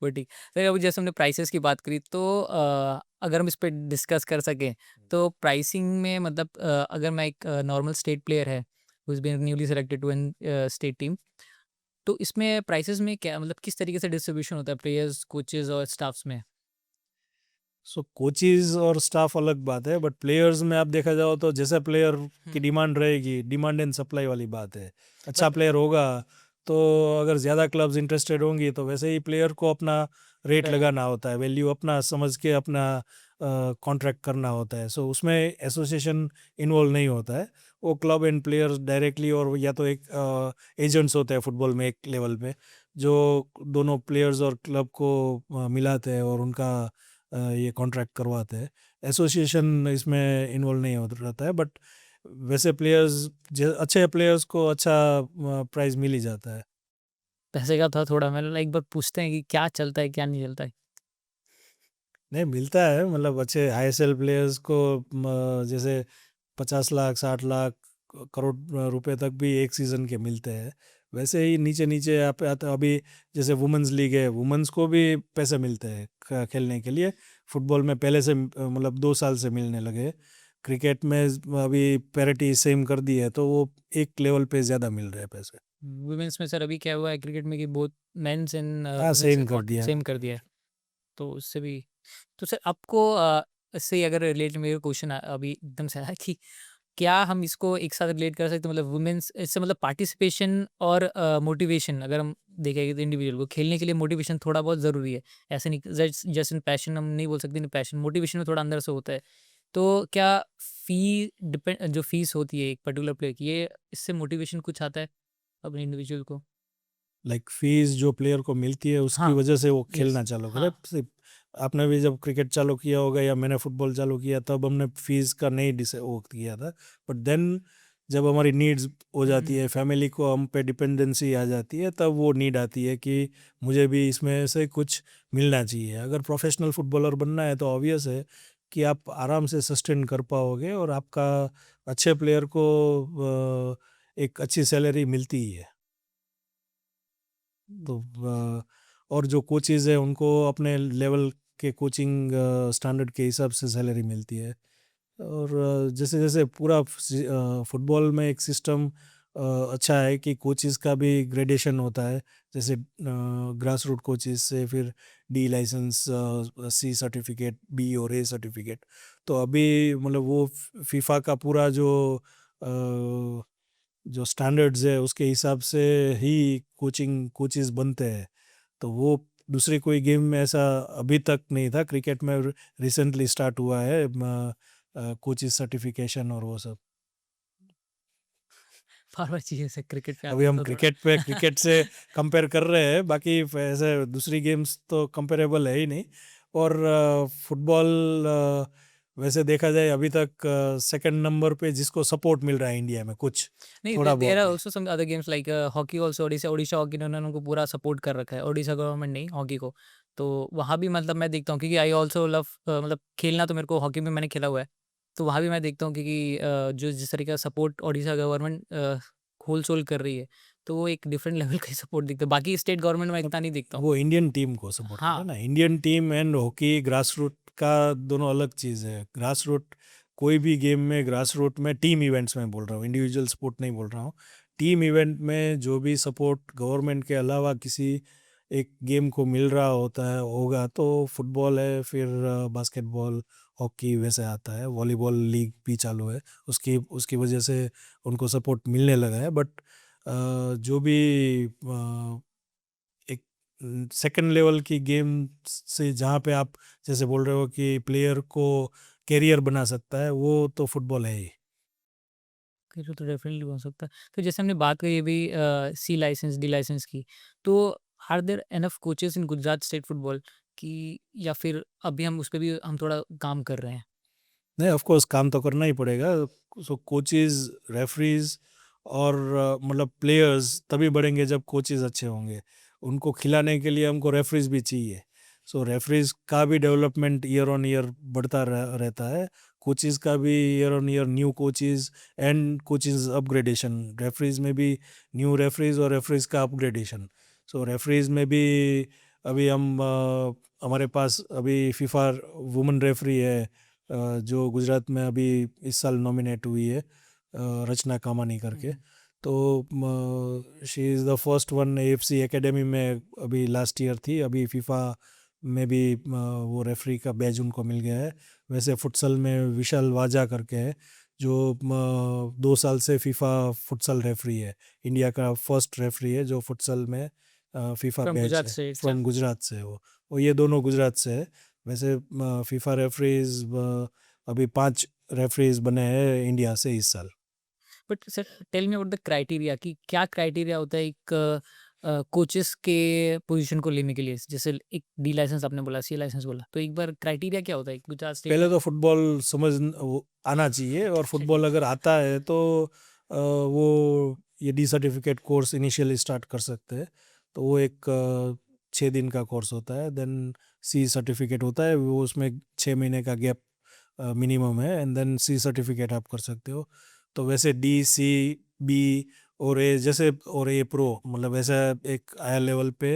Speaker 2: वो ठीक। सर अभी जैसे हमने प्राइसेस की बात करी, तो अगर हम इस पे डिस्कस कर सकें, तो प्राइसिंग में मतलब अगर मैं एक नॉर्मल स्टेट प्लेयर है who is been newly selected to an state team, तो इसमें प्राइसेस में क्या मतलब किस तरीके से डिस्ट्रीब्यूशन होता है प्लेयर्स, कोचेस और स्टाफ्स में?
Speaker 1: सो कोचेज और स्टाफ अलग बात है, बट प्लेयर्स में आप देखा जाओ तो जैसा प्लेयर की डिमांड रहेगी, डिमांड एंड सप्लाई वाली बात है। अच्छा
Speaker 2: बट
Speaker 1: प्लेयर होगा तो अगर ज़्यादा क्लब्स इंटरेस्टेड होंगी तो वैसे ही प्लेयर को अपना रेट
Speaker 2: प्राइस
Speaker 1: लगाना होता है, वैल्यू अपना समझ के अपना कॉन्ट्रैक्ट करना होता है। सो उसमें एसोसिएशन इन्वॉल्व नहीं होता है, वो क्लब एंड प्लेयर्स डायरेक्टली, और या तो एक एजेंट्स होते हैं फुटबॉल में एक लेवल पे, जो दोनों प्लेयर्स और क्लब को मिलाते हैं और उनका ये कॉन्ट्रैक्ट करवाते हैं। एसोसिएशन इसमें इन्वॉल्व नहीं होता रहता है, बट वैसे प्लेयर्स, अच्छे प्लेयर्स को अच्छा प्राइस मिल ही जाता है।
Speaker 2: पैसे का था थोड़ा, मतलब एक बार पूछते हैं कि क्या चलता है, क्या नहीं चलता है?
Speaker 1: नहीं, मिलता है, मतलब अच्छे आईएसएल प्लेयर्स को जैसे 50 लाख, 60 लाख, करोड़ रुपए तक भी एक सीज़न के मिलते हैं। वैसे ही नीचे नीचे आप आते, अभी जैसे वुमेंस लीग है, वुमेंस को भी पैसे मिलते हैं खेलने के लिए। फुटबॉल में पहले से मतलब 2 साल से मिलने लगे। क्रिकेट में अभी पैरिटी सेम कर दी है, तो वो एक लेवल पे ज़्यादा मिल रहे हैं पैसे।
Speaker 2: वुमेन्स में सर अभी क्या हुआ है क्रिकेट में कि बोथ मेंस एंड
Speaker 1: हाँ,
Speaker 2: वुमेन्स
Speaker 1: सेम कर दिया।
Speaker 2: सेम कर दिया है, तो उससे भी। तो सर आपको इससे अगर रिलेट मेरे क्वेश्चन अभी एकदम से आया कि क्या हम इसको एक साथ रिलेट कर सकते हैं, मतलब वुमेन्स इससे मतलब पार्टिसिपेशन और मोटिवेशन, अगर हम देखेंगे तो इंडिविजुअल को खेलने के लिए मोटिवेशन थोड़ा बहुत ज़रूरी है। ऐसे नहीं जैसे पैशन हम नहीं बोल सकते, नहीं पैशन मोटिवेशन में थोड़ा अंदर से होता है। तो क्या डिपेंड जो फीस होती है एक पर्टिकुलर प्लेयर की, ये इससे मोटिवेशन कुछ आता है अपने इंडिविजुअल को?
Speaker 1: लाइक फीस जो प्लेयर को मिलती है उसकी
Speaker 2: हाँ,
Speaker 1: वजह से वो
Speaker 2: यस,
Speaker 1: खेलना चालू करे।
Speaker 2: हाँ।
Speaker 1: सिर्फ आपने भी जब क्रिकेट चालू किया होगा या मैंने फुटबॉल चालू किया तब हमने फीस का नहीं वो किया था। बट देन जब हमारी नीड्स हो जाती है, फैमिली को हम पे डिपेंडेंसी आ जाती है, तब वो नीड आती है कि मुझे भी इसमें से कुछ मिलना चाहिए। अगर प्रोफेशनल फुटबॉलर बनना है तो ऑब्वियस है कि आप आराम से सस्टेन कर पाओगे और आपका अच्छे प्लेयर को एक अच्छी सैलरी मिलती ही है। तो और जो कोचेज़ है उनको अपने लेवल के कोचिंग स्टैंडर्ड के हिसाब से सैलरी मिलती है। और जैसे जैसे पूरा फुटबॉल में एक सिस्टम अच्छा है कि कोचेज़ का भी ग्रेडेशन होता है। जैसे ग्रास रूट कोचेज़ से फिर D licence, C certificate, B और ए सर्टिफिकेट। तो अभी मतलब वो फीफा का पूरा जो स्टैंडर्ड्स है उसके हिसाब से ही कोचिंग कोचेस बनते हैं। तो वो दूसरी कोई गेम में ऐसा अभी तक नहीं था। क्रिकेट में रिसेंटली स्टार्ट हुआ है कोचेस सर्टिफिकेशन और वो सब।
Speaker 2: बार-बार चीज़ें से क्रिकेट पे
Speaker 1: अभी
Speaker 2: आते हैं
Speaker 1: हम
Speaker 2: तो थोड़ा।
Speaker 1: क्रिकेट से कंपेयर कर रहे हैं, बाकी ऐसे दूसरी गेम्स तो कंपेरेबल है ही नहीं। और फुटबॉल वैसे देखा जाए अभी तक सेकंड नंबर पे जिसको सपोर्ट मिल रहा है इंडिया में कुछ
Speaker 2: नहीं,
Speaker 1: थोड़ा
Speaker 2: देयर
Speaker 1: बहुत
Speaker 2: आर
Speaker 1: है।
Speaker 2: Also some other games like hockey also, Odisha Odisha hockey ने उन्होंने उनको पूरा सपोर्ट कर रखा है। ओडिशा गवर्नमेंट नहीं, हॉकी को। तो वहाँ भी मतलब मैं देखता हूँ, क्योंकि आई आल्सो लव मतलब खेलना तो मेरे को हॉकी में मैंने खेला हुआ है। तो वहाँ भी मैं देखता हूँ क्योंकि जो जिस तरीके का सपोर्ट ओडिशा गवर्नमेंट होल-सोल कर रही है, तो वो एक डिफरेंट लेवल का ही सपोर्ट दिखता है। बाकी स्टेट गवर्नमेंट में
Speaker 1: अब
Speaker 2: इतना नहीं देखता हूँ।
Speaker 1: वो इंडियन टीम को सपोर्ट कर रहा है
Speaker 2: हाँ,
Speaker 1: ना। Indian team and hockey grass root का दोनों अलग चीज़ है। ग्रास रूट कोई भी गेम में, ग्रास रूट में टीम इवेंट्स में बोल रहा हूँ, इंडिविजुअल स्पोर्ट नहीं बोल रहा हूँ। टीम इवेंट में जो भी सपोर्ट गवर्नमेंट के अलावा किसी एक गेम को मिल रहा होता है होगा तो फुटबॉल है, फिर बास्केटबॉल, हॉकी वैसे आता है। वॉलीबॉल लीग भी चालू है, उसकी उसकी वजह से उनको सपोर्ट मिलने लगा है। बट जो भी एक सेकंड लेवल की गेम से जहाँ पे आप जैसे बोल रहे हो कि प्लेयर को कैरियर बना सकता है, वो तो फुटबॉल है ही।
Speaker 2: क्रिकेट तो डेफिनेटली हो सकता है। तो जैसे हमने बात करी अभी सी लाइसेंस, डी लाइसेंस की, तो are there enough coaches in Gujarat state football की, या फिर अभी हम उस पे भी हम थोड़ा काम कर रहे हैं?
Speaker 1: नहीं, ऑफ कोर्स काम तो करना ही पड़ेगा। सो कोचेज, रेफरीज और मतलब प्लेयर्स तभी बढ़ेंगे जब कोचेज अच्छे होंगे। उनको खिलाने के लिए हमको रेफरीज भी चाहिए। सो रेफरीज का भी डेवलपमेंट ईयर ऑन ईयर बढ़ता रहता है। कोचेज का भी year on year new coaches and coaches upgradation. Referees में भी न्यू रेफरीज और रेफरीज का अपग्रेडेशन। सो रेफरीज में भी अभी हमारे पास अभी फीफा वुमेन रेफरी है जो गुजरात में अभी इस साल नॉमिनेट हुई है, रचना कामानी करके। तो she is the first one AFC academy में अभी लास्ट ईयर थी। अभी फीफा में भी वो रेफरी का बैज उनको मिल गया है। वैसे फुटसल में विशाल वाजा करके है जो 2 साल से फीफा फुटसल रेफरी है। इंडिया का फर्स्ट रेफरी है जो फुटसल में फीफा
Speaker 2: फ्रॉम
Speaker 1: बैच
Speaker 2: गुजरात
Speaker 1: है।
Speaker 2: स्टेट
Speaker 1: फ्रॉम गुजरात से है वो ये दोनों गुजरात से है। वैसे फीफा रेफरीज अभी 5 रेफरीज बने हैं इंडिया से इस साल।
Speaker 2: But sir tell me about the criteria कि क्या क्राइटेरिया होता है एक कोचेस के पोजीशन को लेने के लिए? जैसे एक डी लाइसेंस आपने बोला, सी लाइसेंस बोला, तो एक बार क्राइटेरिया क्या होता है गुजरात स्टेट
Speaker 1: पहले
Speaker 2: में?
Speaker 1: तो फुटबॉल आना चाहिए, और फुटबॉल अगर आता है तो वो ये D certificate course initially start कर सकते हैं। तो वो एक 6 दिन का कोर्स होता है। देन सी सर्टिफिकेट होता है, वो उसमें 6 महीने का गैप मिनिमम है, एंड देन सी सर्टिफिकेट आप कर सकते हो। तो वैसे डी, सी, बी और ए जैसे, और ए प्रो, मतलब ऐसा एक हायर लेवल पे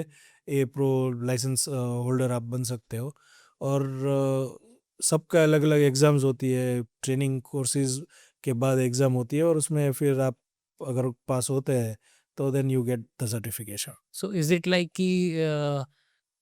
Speaker 1: ए प्रो लाइसेंस होल्डर आप बन सकते हो। और सबका अलग अलग एग्ज़ाम्स होती है, ट्रेनिंग कोर्सेज के बाद एग्ज़ाम होती है, और उसमें फिर आप अगर पास होते हैं तो then you get the certification.
Speaker 2: So is it like कि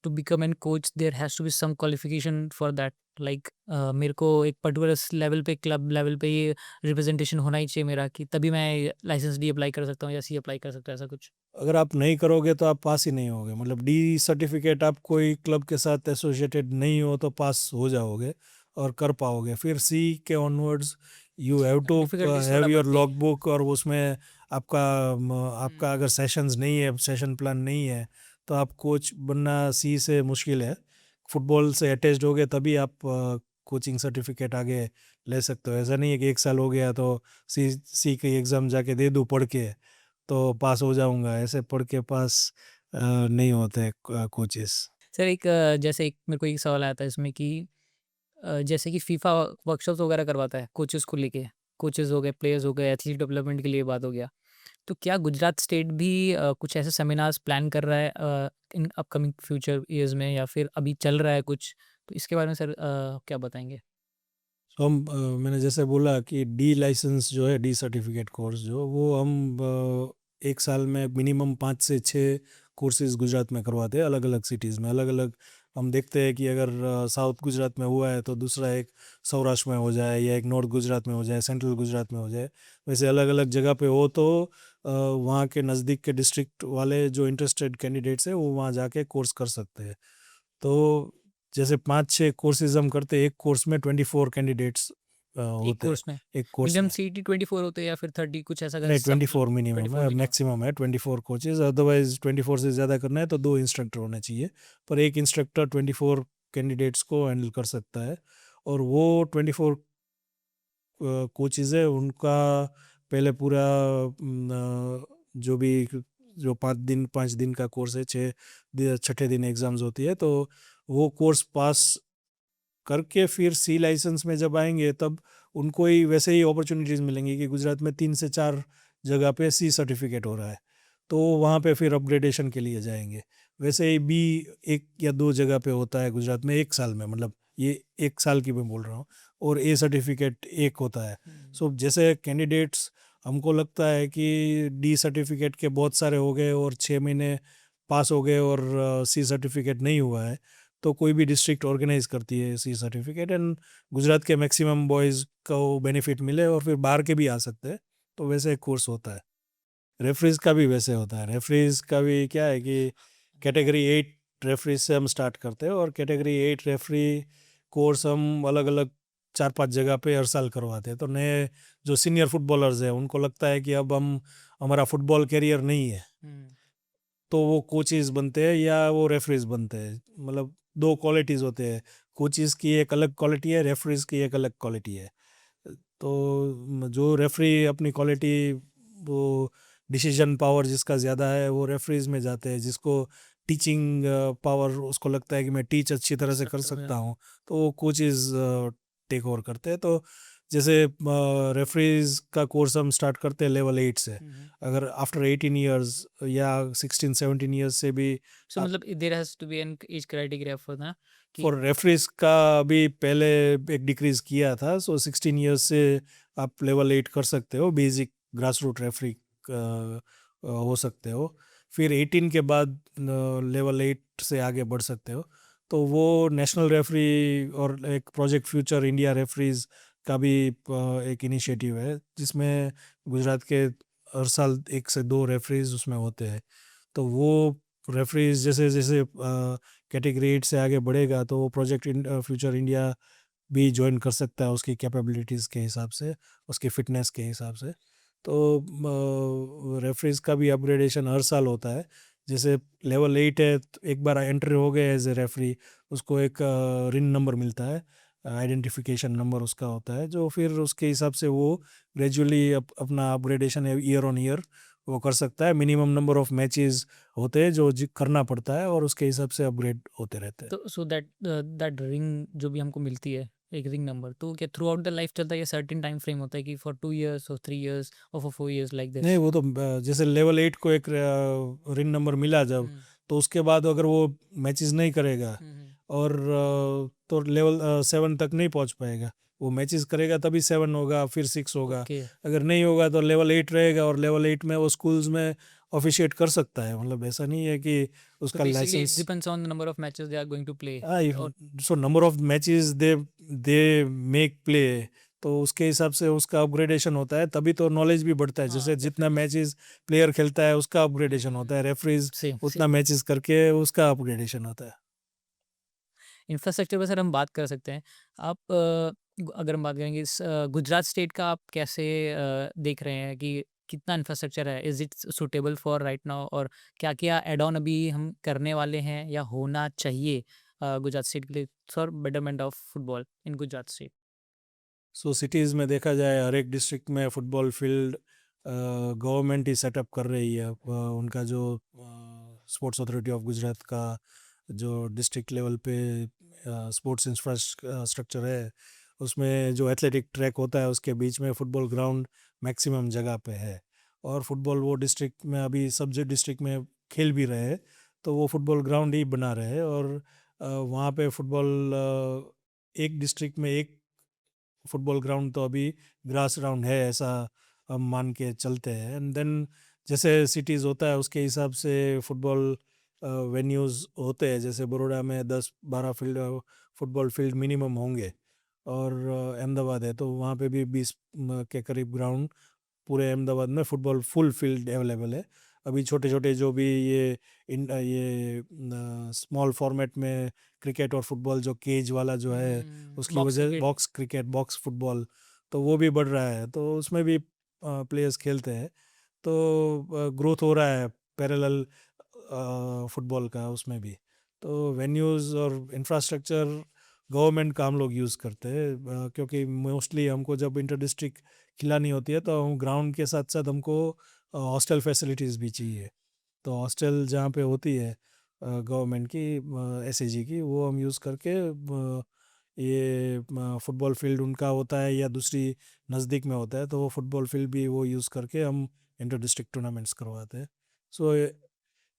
Speaker 2: to become a coach there has to be some qualification for that? Like मेरे को एक पर्टिकुलर लेवल पे क्लब लेवल पे ये रिप्रेजेंटेशन होना ही चाहिए मेरा कि तभी मैं लाइसेंस डी अप्लाई कर सकता हूँ या सी अप्लाई कर सकता हूँ, ऐसा कुछ?
Speaker 1: अगर आप नहीं करोगे तो आप पास ही नहीं होगे, मतलब डी सर्टिफिकेट आप कोई क्लब के साथ एसोसिएटेड नहीं हो तो पास हो जाओगे और कर पाओगे। फिर सी के onwards you have to
Speaker 2: Difficulties
Speaker 1: have
Speaker 2: थोड़ा
Speaker 1: योर
Speaker 2: बढ़ती है।
Speaker 1: लॉग बुक, और उसमें आपका अगर सेशंस नहीं है, सेशन प्लान नहीं है, तो आप कोच बनना सी से मुश्किल है। फुटबॉल से अटैच्ड हो गए तभी आप कोचिंग सर्टिफिकेट आगे ले सकते हो। ऐसा नहीं है कि 1 साल हो गया तो सी की एग्ज़ाम जाके दे दूँ पढ़ के तो पास हो जाऊंगा, ऐसे पढ़ के पास नहीं होते कोचेस।
Speaker 2: सर एक जैसे एक मेरे को एक सवाल आया था इसमें कि जैसे कि फीफा वर्कशॉप्स वगैरह करवाता है कोचेस को लेके, कोचेस हो गए, प्लेयर्स हो गए, एथलीट डेवलपमेंट के लिए बात हो गया, तो क्या गुजरात स्टेट भी कुछ ऐसे सेमिनार्स प्लान कर रहा है इन अपकमिंग फ्यूचर ईयर्स में, या फिर अभी चल रहा है कुछ? तो इसके बारे में सर क्या बताएंगे?
Speaker 1: तो हम मैंने जैसे बोला कि डी लाइसेंस जो है, डी सर्टिफिकेट कोर्स जो, वो हम 1 साल में मिनिमम 5 से 6 कोर्सेज गुजरात में करवाते हैं, अलग अलग सिटीज़ में अलग अलग। हम देखते हैं कि अगर साउथ गुजरात में हुआ है तो दूसरा एक सौराष्ट्र में हो जाए, या एक नॉर्थ गुजरात में हो जाए, सेंट्रल गुजरात में हो जाए। वैसे अलग अलग जगह पे हो तो वहाँ के नज़दीक के डिस्ट्रिक्ट वाले जो इंटरेस्टेड कैंडिडेट्स हैं वो वहाँ जाके कोर्स कर सकते हैं। तो जैसे 5-6 कोर्सेज हम करते हैं, एक कोर्स में 24 कैंडिडेट्स
Speaker 2: एक
Speaker 1: होते हैं
Speaker 2: कोर्स में
Speaker 1: एक कोर्स
Speaker 2: मिनिमम
Speaker 1: में।
Speaker 2: सीटी 24 होते हैं या फिर 30 कुछ ऐसा
Speaker 1: नहीं,
Speaker 2: सब
Speaker 1: 24 मिनिमम
Speaker 2: 24
Speaker 1: है,
Speaker 2: minimum?
Speaker 1: मैक्सिमम है 24 कोचेज। अदरवाइज 24 से ज़्यादा करना है तो 2 इंस्ट्रक्टर होने चाहिए, पर एक इंस्ट्रक्टर 24 कैंडिडेट्स को हैंडल कर सकता है। और वो 24 कोचेज है, उनका पहले पूरा जो भी जो 5 दिन का कोर्स है, 6 दिन एग्ज़ाम्स होती है, तो वो कोर्स पास करके फिर सी लाइसेंस में जब आएंगे तब उनको ही वैसे ही अपॉर्चुनिटीज़ मिलेंगी कि गुजरात में 3 से 4 जगह पे सी सर्टिफिकेट हो रहा है, तो वहाँ पे फिर अपग्रेडेशन के लिए जाएंगे। वैसे ही बी 1 या 2 जगह पे होता है गुजरात में 1 साल में, मतलब ये 1 साल की मैं बोल रहा हूँ, और ए सर्टिफिकेट एक होता है। सो जैसे कैंडिडेट्स, हमको लगता है कि डी सर्टिफिकेट के बहुत सारे हो गए और 6 महीने पास हो गए और सी सर्टिफिकेट नहीं हुआ है, तो कोई भी डिस्ट्रिक्ट ऑर्गेनाइज करती है सी सर्टिफिकेट, एंड गुजरात के मैक्सिमम बॉयज़ को बेनिफिट मिले और फिर बाहर के भी आ सकते हैं, तो वैसे एक कोर्स होता है। रेफरीज का भी वैसे होता है। रेफरीज का भी क्या है कि कैटेगरी 8 रेफरीज से हम स्टार्ट करते हैं, और कैटेगरी 8 रेफरी कोर्स हम अलग अलग 4-5 जगह पे हर साल करवाते हैं। तो नए जो सीनियर फुटबॉलर्स हैं उनको लगता है कि अब हमारा फुटबॉल कैरियर नहीं है, तो वो कोचेस बनते हैं या वो रेफरीज बनते हैं। मतलब 2 क्वालिटीज़ होते हैं, कोचेस की एक अलग क्वालिटी है, रेफरीज की एक अलग क्वालिटी है। तो जो रेफरी अपनी क्वालिटी, वो डिसीजन पावर जिसका ज़्यादा है वो रेफरीज में जाते हैं, जिसको टीचिंग पावर, उसको लगता है कि मैं टीच अच्छी तरह से कर सकता हूँ, तो वो कोचेस टेक ओवर करते हैं। तो जैसे रेफरीज का कोर्स हम स्टार्ट करते हैं लेवल 8 से। अगर आफ्टर 18 ईयर्स या 16-17 ईयर्स से भी,
Speaker 2: सो मतलब there has to be an age criteria for ना कि
Speaker 1: फॉर रेफरीज का भी पहले एक डिक्रीज किया था, सो 16 ईयर्स से आप लेवल 8 कर सकते हो, बेसिक ग्रास रूट रेफरी हो सकते हो। फिर 18 के बाद लेवल 8 से आगे बढ़ सकते हो। तो वो नेशनल रेफरी और एक प्रोजेक्ट फ्यूचर इंडिया रेफरीज का भी एक इनिशिएटिव है, जिसमें गुजरात के हर साल 1 से 2 रेफरीज उसमें होते हैं। तो वो रेफरीज जैसे जैसे कैटेगरी 8 से आगे बढ़ेगा तो वो प्रोजेक्ट फ्यूचर इंडिया भी ज्वाइन कर सकता है, उसकी कैपेबिलिटीज़ के हिसाब से, उसकी फ़िटनेस के हिसाब से। तो रेफरीज का भी अपग्रेडेशन हर साल होता है। जैसे लेवल 8 है तो एक बार एंट्री हो गए एज ए रेफरी, उसको एक रिन नंबर मिलता है, आइडेंटिफिकेशन नंबर उसका होता है, जो फिर उसके हिसाब से वो ग्रेजुअली अपना अपग्रेडेशन ईयर ऑन ईयर वो कर सकता है। मिनिमम नंबर ऑफ मैचेस होते हैं जो करना पड़ता है, और उसके हिसाब से अपग्रेड होते रहते हैं।
Speaker 2: तो सो दैट दैट रिंग जो भी हमको मिलती है, एक रिंग नंबर, तो क्या थ्रू आउट द लाइफ चलता है या सर्टेन टाइम फ्रेम होता है कि फॉर 2 इयर्स और 3 इयर्स और फॉर 4 इयर्स लाइक
Speaker 1: नहीं,
Speaker 2: दिस?
Speaker 1: वो तो जैसे लेवल 8 को एक रिन नंबर मिला जब, तो उसके बाद अगर वो मैचेस नहीं करेगा और तो लेवल 7 तक नहीं पहुंच पाएगा। वो मैचेस करेगा तभी 7 होगा, फिर 6 होगा।
Speaker 2: ओके।
Speaker 1: अगर नहीं होगा तो लेवल 8 रहेगा, और लेवल 8 में वो स्कूल्स में ऑफिशिएट कर सकता है, मतलब ऐसा नहीं है कि
Speaker 2: So
Speaker 1: उसका
Speaker 2: basically, it
Speaker 1: licence.
Speaker 2: depends on the number of matches they are going to play. Or
Speaker 1: so number of matches they make play, तो उसके हिसाब से उसका अपग्रेडेशन होता है, तभी तो नॉलेज भी बढ़ता है।
Speaker 2: हाँ,
Speaker 1: जैसे जितना
Speaker 2: definitely.
Speaker 1: मैचेस प्लेयर खेलता है उसका अपग्रेडेशन होता है, रेफरीज
Speaker 2: Same.
Speaker 1: उतना मैचेस करके उसका अपग्रेडेशन होता है।
Speaker 2: इंफ्रास्ट्रक्चर पर सर हम बात कर सकते हैं। आप अगर हम बात करेंगे गुजरात स्टेट का, आप कैसे देख रहे हैं कि कितना इंफ्रास्ट्रक्चर है? Is it suitable for right now? और क्या-क्या ऐड ऑन अभी हम करने वाले हैं या होना चाहिए गुजरात स्टेट के लिए for betterment of football in Gujarat state?
Speaker 1: So cities में देखा जाए, हर एक डिस्ट्रिक्ट में फुटबॉल फील्ड गवर्नमेंट ही सेटअप कर रही है। उनका जो स्पोर्ट्स अथॉरिटी ऑफ गुजरात का जो डिस्ट्रिक्ट लेवल पे स्पोर्ट्स इंफ्रास्ट्रक्चर है, उसमें जो एथलेटिक ट्रैक होता है उसके बीच में फुटबॉल ग्राउंड मैक्सिमम जगह पे है। और फुटबॉल वो डिस्ट्रिक्ट में अभी सब जो डिस्ट्रिक्ट में खेल भी रहे हैं, तो वो फुटबॉल ग्राउंड ही बना रहे हैं। और वहाँ पे फुटबॉल एक डिस्ट्रिक्ट में एक फुटबॉल ग्राउंड तो अभी ग्रास ग्राउंड है, ऐसा हम मान के चलते हैं। एंड देन जैसे सिटीज़ होता है उसके हिसाब से फुटबॉल वेन्यूज़ होते हैं। जैसे बड़ौदा में 10-12 फील्ड फुटबॉल फील्ड मिनिमम होंगे, और अहमदाबाद है तो वहाँ पे भी 20 के करीब ग्राउंड पूरे अहमदाबाद में फुटबॉल फुल फील्ड अवेलेबल है। अभी छोटे छोटे जो भी ये स्मॉल फॉर्मेट में क्रिकेट और फुटबॉल जो केज वाला जो है, उसकी
Speaker 2: बॉक्स
Speaker 1: वजह
Speaker 2: cricket.
Speaker 1: Box cricket box football, तो वो भी बढ़ रहा है, तो उसमें भी प्लेयर्स खेलते हैं। तो ग्रोथ हो रहा है पैरेलल फुटबॉल का उसमें भी। तो वेन्यूज़ और इंफ्रास्ट्रक्चर गवर्नमेंट का हम लोग यूज़ करते हैं, क्योंकि मोस्टली हमको जब इंटर डिस्ट्रिक्ट खिलानी होती है तो हम ग्राउंड के साथ साथ हमको हॉस्टल फैसिलिटीज़ भी चाहिए। तो हॉस्टल जहाँ पे होती है गवर्नमेंट की, एसएजी की, वो हम यूज़ करके ये फुटबॉल फील्ड उनका होता है या दूसरी नज़दीक में होता है, तो वो फुटबॉल फील्ड भी वो यूज़ करके हम इंटर डिस्ट्रिक्ट टूर्नामेंट्स करवाते हैं। सो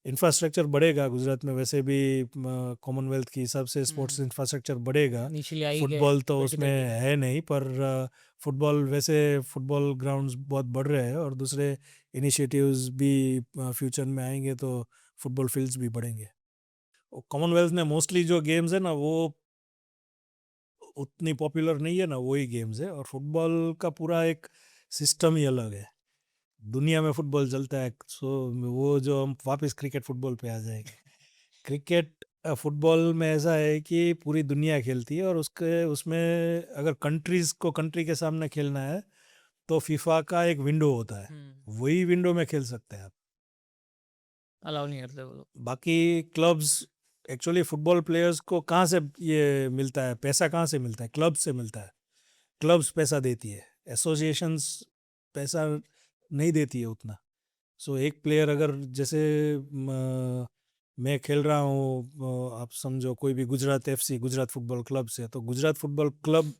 Speaker 1: इंफ्रास्ट्रक्चर बढ़ेगा गुजरात में, वैसे भी कॉमनवेल्थ के हिसाब से स्पोर्ट्स इंफ्रास्ट्रक्चर बढ़ेगा।
Speaker 2: इनिशियली आई गए
Speaker 1: फुटबॉल तो उसमें
Speaker 2: 2030 में।
Speaker 1: है नहीं, पर फुटबॉल वैसे फुटबॉल ग्राउंड्स बहुत बढ़ रहे हैं, और दूसरे इनिशिएटिव्स भी फ्यूचर में आएंगे, तो फुटबॉल फील्ड्स भी बढ़ेंगे। कॉमनवेल्थ में मोस्टली जो गेम्स है ना, वो उतनी पॉपुलर नहीं है ना, वही गेम्स है। और फुटबॉल का पूरा एक सिस्टम ही अलग है, दुनिया में फुटबॉल चलता है। सो वो जो हम वापस क्रिकेट फुटबॉल पे आ जाएंगे। क्रिकेट फुटबॉल में ऐसा है कि पूरी दुनिया खेलती है, और उसके उसमें अगर कंट्रीज को कंट्री के सामने खेलना है तो फीफा का एक विंडो होता है, वही विंडो में खेल सकते हैं आप।
Speaker 2: अलाउ नहीं करते वो लोग।
Speaker 1: बाकी क्लब्स, एक्चुअली फुटबॉल प्लेयर्स को कहाँ से ये मिलता है, पैसा कहाँ से मिलता है? क्लब से मिलता है। क्लब्स पैसा देती है, एसोसिएशंस पैसा नहीं देती है उतना। सो एक प्लेयर अगर जैसे मैं खेल रहा हूँ, आप समझो कोई भी Gujarat FC, Gujarat football club से, तो गुजरात फुटबॉल क्लब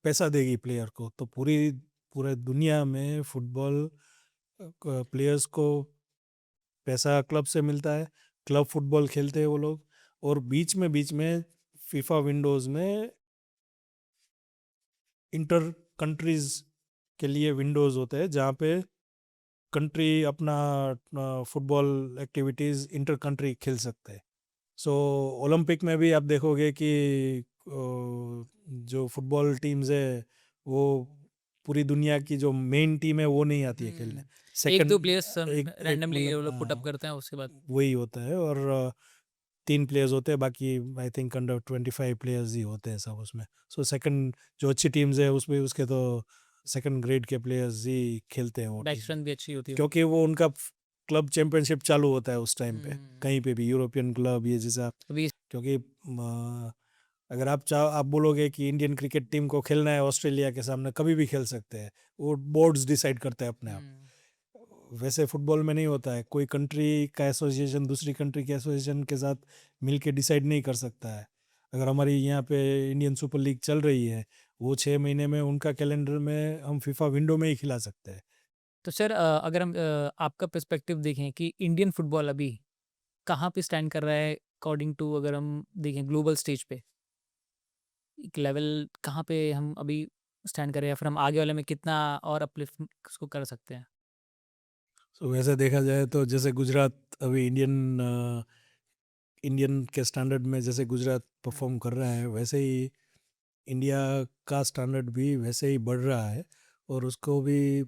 Speaker 1: पैसा देगी प्लेयर को, तो पूरे दुनिया में फुटबॉल प्लेयर्स को पैसा क्लब से मिलता है। क्लब फुटबॉल खेलते हैं वो लोग, और बीच में फीफा विंडोज में इंटर कंट्रीज के लिए विंडोज होते हैं, जहाँ पे कंट्री अपना फुटबॉल एक्टिविटीज़ इंटर कंट्री खेल सकते हैं। सो ओलंपिक में भी आप देखोगे कि जो फुटबॉल टीम्स है, वो पूरी दुनिया की जो मेन टीम है वो नहीं आती है खेलने।
Speaker 2: एक दो
Speaker 1: सेकंड
Speaker 2: प्लेयर्स
Speaker 1: एक एक
Speaker 2: रैंडमली वो
Speaker 1: मतलब
Speaker 2: लोग पुट अप करते हैं, उसके बाद
Speaker 1: वही होता है। और 3 प्लेयर्स होते हैं, बाकी आई थिंक अंडर 25 प्लेयर्स ही होते हैं सब उसमें। सो सेकंड जो अच्छी टीम्स है उसमें उसके तो सेकंड ग्रेड के प्लेयर्स ही खेलते हैं वो
Speaker 2: बैक
Speaker 1: टीम,
Speaker 2: स्ट्रेंथ भी अच्छी होती है।
Speaker 1: क्योंकि वो उनका क्लब चैंपियनशिप चालू होता है उस टाइम पे, कहीं पे भी यूरोपियन क्लब ये जैसा।
Speaker 2: अभी
Speaker 1: क्योंकि अगर आप बोलोगे कि इंडियन क्रिकेट टीम को खेलना है ऑस्ट्रेलिया के सामने, कभी भी खेल सकते हैं, वो बोर्ड्स डिसाइड करते हैं अपने आप। वैसे फुटबॉल में नहीं होता है, कोई कंट्री का एसोसिएशन दूसरी कंट्री के एसोसिएशन के साथ मिलके डिसाइड नहीं कर सकता है। अगर हमारी यहाँ पे इंडियन सुपर लीग चल रही है, वो 6 महीने में उनका कैलेंडर में हम फीफा विंडो में ही खिला सकते हैं।
Speaker 2: तो सर अगर हम आपका पर्सपेक्टिव देखें कि इंडियन फुटबॉल अभी कहाँ पे स्टैंड कर रहा है अकॉर्डिंग टू, अगर हम देखें ग्लोबल स्टेज पे एक लेवल कहाँ पे हम अभी स्टैंड कर रहे हैं, या फिर हम आगे वाले में कितना और अपलिफ्ट उसको कर सकते हैं?
Speaker 1: तो वैसे देखा जाए तो जैसे गुजरात अभी इंडियन के स्टैंडर्ड में जैसे गुजरात परफॉर्म कर रहा है, वैसे ही इंडिया का स्टैंडर्ड भी वैसे ही बढ़ रहा है। और उसको भी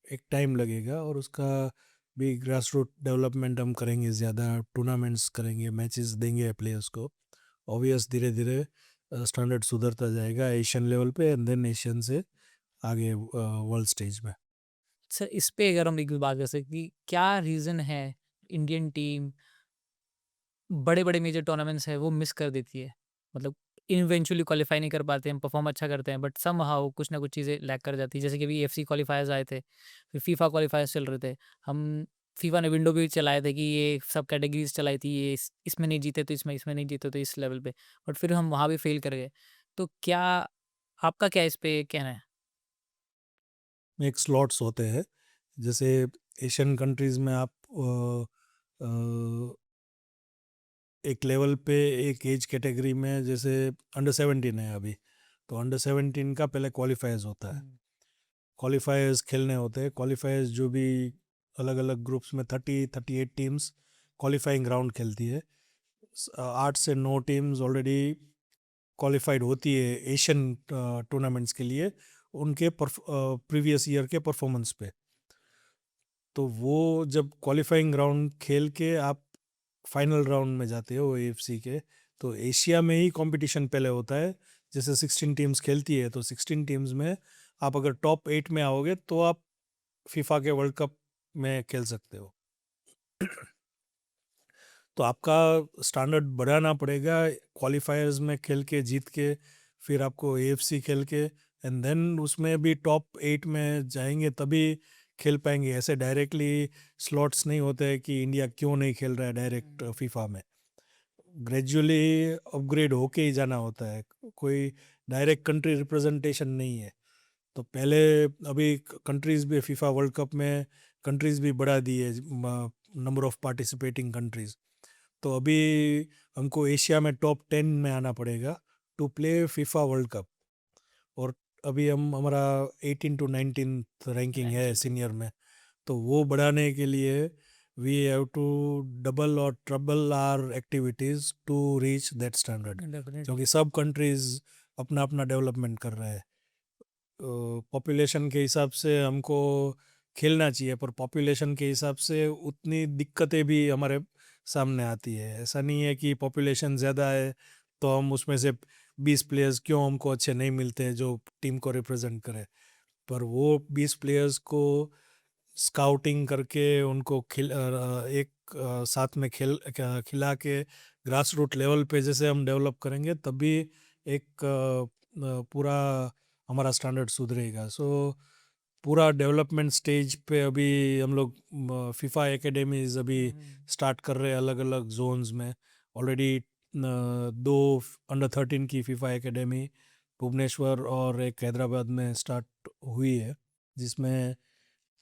Speaker 1: एक टाइम लगेगा, और उसका भी ग्रास रूट डेवलपमेंट हम करेंगे, ज़्यादा टूर्नामेंट्स करेंगे, मैचेस देंगे प्लेयर्स को। ऑब्वियस धीरे धीरे स्टैंडर्ड सुधरता जाएगा एशियन लेवल पे, एंड देन एशियन से आगे वर्ल्ड स्टेज में।
Speaker 2: सर इस पे अगर हम एक बात कर सकते कि क्या रीज़न है इंडियन टीम बड़े-बड़े मेजर टूर्नामेंट्स है वो मिस कर देती है? मतलब इवेंचुअली क्वालीफाई नहीं कर पाते, हम परफॉर्म अच्छा करते हैं बट समहाउ कुछ ना कुछ चीज़ें लैग कर जाती है। जैसे कि अभी एफसी क्वालीफायर्स आए थे, फिर फीफा क्वालीफायर्स चल रहे थे। हम फीफा ने विंडो भी चलाए थे कि ये सब कैटेगरीज़ चलाई थी, ये इसमें नहीं जीते तो इसमें नहीं जीते तो इस लेवल पे। बट फिर हम वहाँ भी फेल कर गए। तो क्या आपका क्या इस पे कहना है?
Speaker 1: एक स्लॉट्स होते हैं, जैसे एशियन कंट्रीज़ में आप एक लेवल पे एक एज कैटेगरी में, जैसे अंडर 17 है अभी, तो अंडर 17 का पहले क्वालिफायर्स होता है। क्वालिफायर्स खेलने होते हैं। क्वालिफायर्स जो भी अलग अलग ग्रुप्स में 38 टीम्स क्वालिफाइंग राउंड खेलती है। 8 से 9 टीम्स ऑलरेडी क्वालिफाइड होती है एशियन टूर्नामेंट्स के लिए, उनके प्रीवियस ईयर के परफॉर्मेंस पे। तो वो जब क्वालिफाइंग राउंड खेल के आप फाइनल राउंड में जाते हो एएफसी के, तो एशिया में ही कंपटीशन पहले होता है। जैसे 16 टीम्स खेलती है, तो 16 टीम्स में आप अगर टॉप 8 में आओगे तो आप फीफा के वर्ल्ड कप में खेल सकते हो। तो आपका स्टैंडर्ड बढ़ाना पड़ेगा क्वालिफायर्स में खेल के जीत के, फिर आपको एएफसी खेल के, एंड देन उसमें भी टॉप 8 में जाएंगे तभी खेल पाएंगे। ऐसे डायरेक्टली स्लॉट्स नहीं होते हैं कि इंडिया क्यों नहीं खेल रहा है डायरेक्ट फीफा में। ग्रेजुअली अपग्रेड होके ही जाना होता है, कोई डायरेक्ट कंट्री रिप्रेजेंटेशन नहीं है। तो पहले अभी कंट्रीज़ भी फीफा वर्ल्ड कप में कंट्रीज़ भी बढ़ा दी है, नंबर ऑफ पार्टिसिपेटिंग कंट्रीज़। तो अभी हमको एशिया में टॉप 10 में आना पड़ेगा to play FIFA World Cup. और अभी हमारा 18 टू 19 रैंकिंग है सीनियर में। तो वो बढ़ाने के लिए वी हैव टू डबल और trouble our activities to reach that standard,
Speaker 2: definitely.
Speaker 1: क्योंकि सब कंट्रीज़ अपना अपना डेवलपमेंट कर रहे हैं। पॉपुलेशन के हिसाब से हमको खेलना चाहिए, पर पॉपुलेशन के हिसाब से उतनी दिक्कतें भी हमारे सामने आती है। ऐसा नहीं है कि पॉपुलेशन ज़्यादा है तो हम उसमें से 20 प्लेयर्स क्यों हमको अच्छे नहीं मिलते हैं जो टीम को रिप्रेजेंट करे, पर वो 20 प्लेयर्स को स्काउटिंग करके उनको साथ में खिला के ग्रास रूट लेवल पे जैसे हम डेवलप करेंगे, तभी एक पूरा हमारा स्टैंडर्ड सुधरेगा। सो पूरा डेवलपमेंट स्टेज पे अभी हम लोग फीफा एकेडमीज अभी स्टार्ट कर रहे हैं अलग अलग जोन्स में। ऑलरेडी 2 अंडर 13 की फीफा एकेडमी भुवनेश्वर और एक हैदराबाद में स्टार्ट हुई है, जिसमें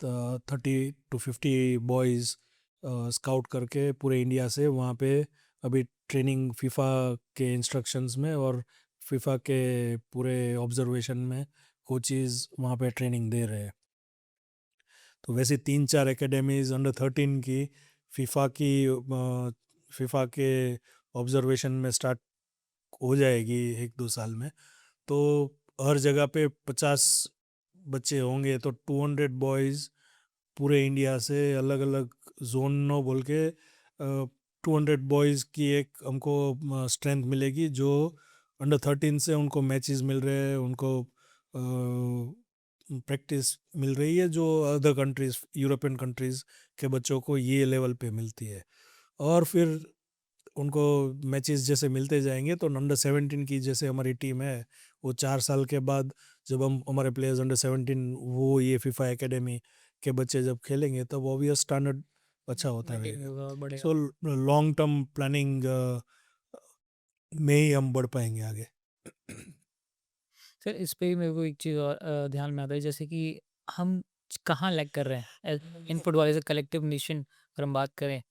Speaker 1: 30 to 50 बॉयज़ स्काउट करके पूरे इंडिया से वहाँ पे अभी ट्रेनिंग फीफा के इंस्ट्रक्शंस में और फीफा के पूरे ऑब्जर्वेशन में कोचेज़ वहाँ पे ट्रेनिंग दे रहे हैं। तो वैसे 3-4 एकेडमीज़ अंडर 13 की फीफा के ऑब्जर्वेशन में स्टार्ट हो जाएगी 1-2 साल में। तो हर जगह पे 50 बच्चे होंगे, तो 200 बॉयज़ पूरे इंडिया से अलग अलग जोन नो बोल के 200 बॉयज़ की एक हमको स्ट्रेंथ मिलेगी, जो अंडर 13 से उनको मैचेस मिल रहे हैं, उनको प्रैक्टिस मिल रही है जो अदर कंट्रीज़ यूरोपियन कंट्रीज़ के बच्चों को ये लेवल पे मिलती है। और फिर उनको मैचेस जैसे मिलते जाएंगे, तो अंडर 17 की जैसे हमारी टीम है, वो 4 साल के बाद जब हम हमारे प्लेयर्स अंडर 17 वो ये फीफा एकेडमी के बच्चे जब खेलेंगे, तब ऑब्वियस स्टैंडर्ड अच्छा होता है।
Speaker 2: बढ़ेगा।
Speaker 1: सो लॉन्ग टर्म प्लानिंग में ही हम बढ़ पाएंगे आगे।
Speaker 2: सर इस पे ही मेरे को एक चीज़ और ध्यान में आता है जैसे कि हम कहाँ लैग कर रहे हैं in football as a collective nation अगर हम बात करें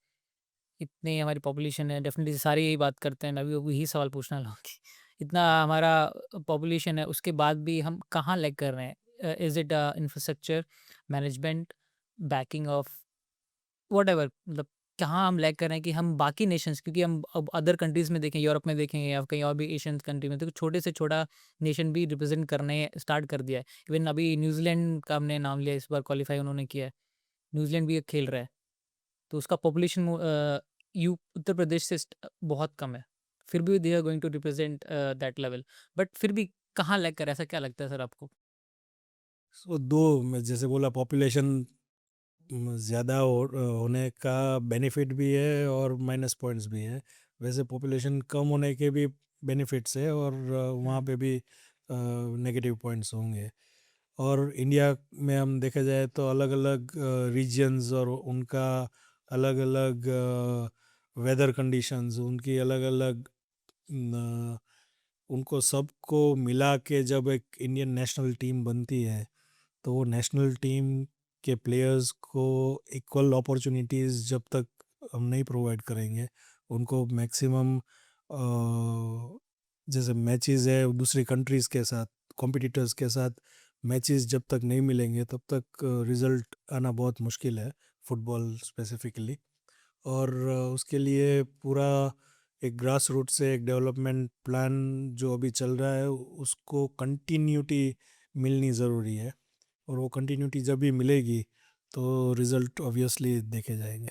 Speaker 2: इतनी हमारी पॉपुलेशन है डेफिनेटली सारे यही बात करते हैं मैं भी वही सवाल पूछना लगा कि इतना हमारा पॉपुलेशन है उसके बाद भी हम कहाँ लैग कर रहे हैं is it infrastructure management banking of whatever, मतलब कहाँ हम लैग कर रहे हैं कि हम बाकी नेशंस, क्योंकि हम अब अदर कंट्रीज़ में देखें, यूरोप में देखें या कहीं और भी एशियन कंट्री में, तो छोटे से छोटा नेशन भी रिप्रेज़ेंट करने स्टार्ट कर दिया है। इवन अभी न्यूज़ीलैंड का हमने नाम लिया, इस बार क्वालीफाई उन्होंने किया है। न्यूज़ीलैंड भी खेल रहा है, तो उसका पॉपुलेशन यू उत्तर प्रदेश से बहुत कम है। फिर भी they are going to represent that level, but फिर भी कहाँ लैग कर रहा है, ऐसा क्या लगता है सर आपको?
Speaker 1: सो दो मैं जैसे बोला पॉपुलेशन ज़्यादा होने का बेनिफिट भी है और माइनस पॉइंट्स भी है। वैसे पॉपुलेशन कम होने के भी बेनिफिट्स है और वहाँ
Speaker 2: हुँ।
Speaker 1: पे भी नेगेटिव पॉइंट्स होंगे। और इंडिया में हम देखा जाए तो अलग अलग रीजन्स और उनका अलग अलग वेदर कंडीशंस, उनकी अलग अलग उनको सबको मिला के जब एक इंडियन नेशनल टीम बनती है तो वो नेशनल टीम के प्लेयर्स को इक्वल अपॉर्चुनिटीज़ जब तक हम नहीं प्रोवाइड करेंगे, उनको मैक्सिमम जैसे मैचेस है दूसरी कंट्रीज़ के साथ, कॉम्पिटिटर्स के साथ मैचेस जब तक नहीं मिलेंगे तब तक रिज़ल्ट आना बहुत मुश्किल है फुटबॉल स्पेसिफिकली। और उसके लिए पूरा एक ग्रास रूट से एक डेवलपमेंट प्लान जो अभी चल रहा है उसको कंटिन्यूटी मिलनी ज़रूरी है। और वो कंटिन्यूटी जब भी मिलेगी तो रिजल्ट ऑब्वियसली देखे जाएंगे।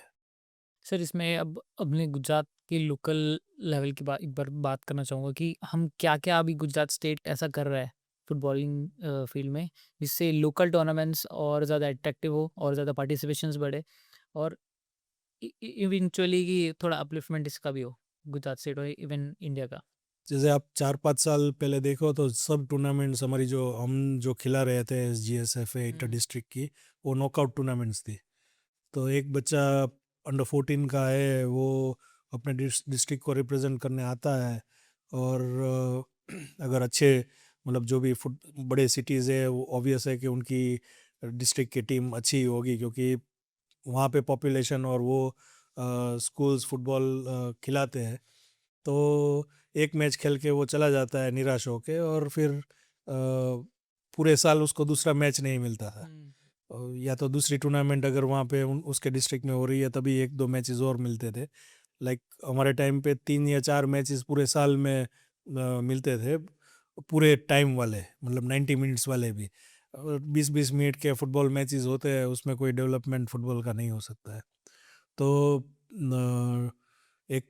Speaker 2: सर, इसमें अब अपने गुजरात के लोकल लेवल की बात एक बार बात करना चाहूँगा कि हम क्या-क्या अभी गुजरात स्टेट ऐसा कर रहा है फुटबॉलिंग फील्ड में, जिससे लोकल टूर्नामेंट्स और ज़्यादा अट्रैक्टिव हो और ज़्यादा पार्टिसिपेशंस बढ़े और इवेंचुअली कि थोड़ा अपलिफ्टमेंट इसका भी हो, गुजरात स्टेट और इवन इंडिया का?
Speaker 1: जैसे आप 4-5 साल पहले देखो तो सब टूर्नामेंट्स हमारी जो हम जो खिला रहे थे S G S F A inter
Speaker 2: hmm.
Speaker 1: District की वो नॉकआउट टूर्नामेंट्स थी। तो एक बच्चा अंडर 14 का है वो अपने डिस्ट्रिक्ट को रिप्रेजेंट करने आता है और अगर अच्छे मतलब जो भी फुट बड़े सिटीज़ है वो ऑब्वियस है कि उनकी डिस्ट्रिक्ट की टीम अच्छी होगी क्योंकि वहाँ पे पॉपुलेशन और वो स्कूल्स फुटबॉल खिलाते हैं। तो एक मैच खेल के वो चला जाता है निराश होके और फिर पूरे साल उसको दूसरा मैच नहीं मिलता था।
Speaker 2: हुँ।
Speaker 1: या तो दूसरी टूर्नामेंट अगर वहाँ पे उसके डिस्ट्रिक्ट में हो रही है तभी 1-2 मैचेस और मिलते थे। लाइक हमारे टाइम पे 3 या 4 मैचेस पूरे साल में मिलते थे, पूरे टाइम वाले मतलब 90 मिनट्स वाले भी। और 20-20 मिनट के फुटबॉल मैचेस होते हैं उसमें कोई डेवलपमेंट फुटबॉल का नहीं हो सकता है। तो एक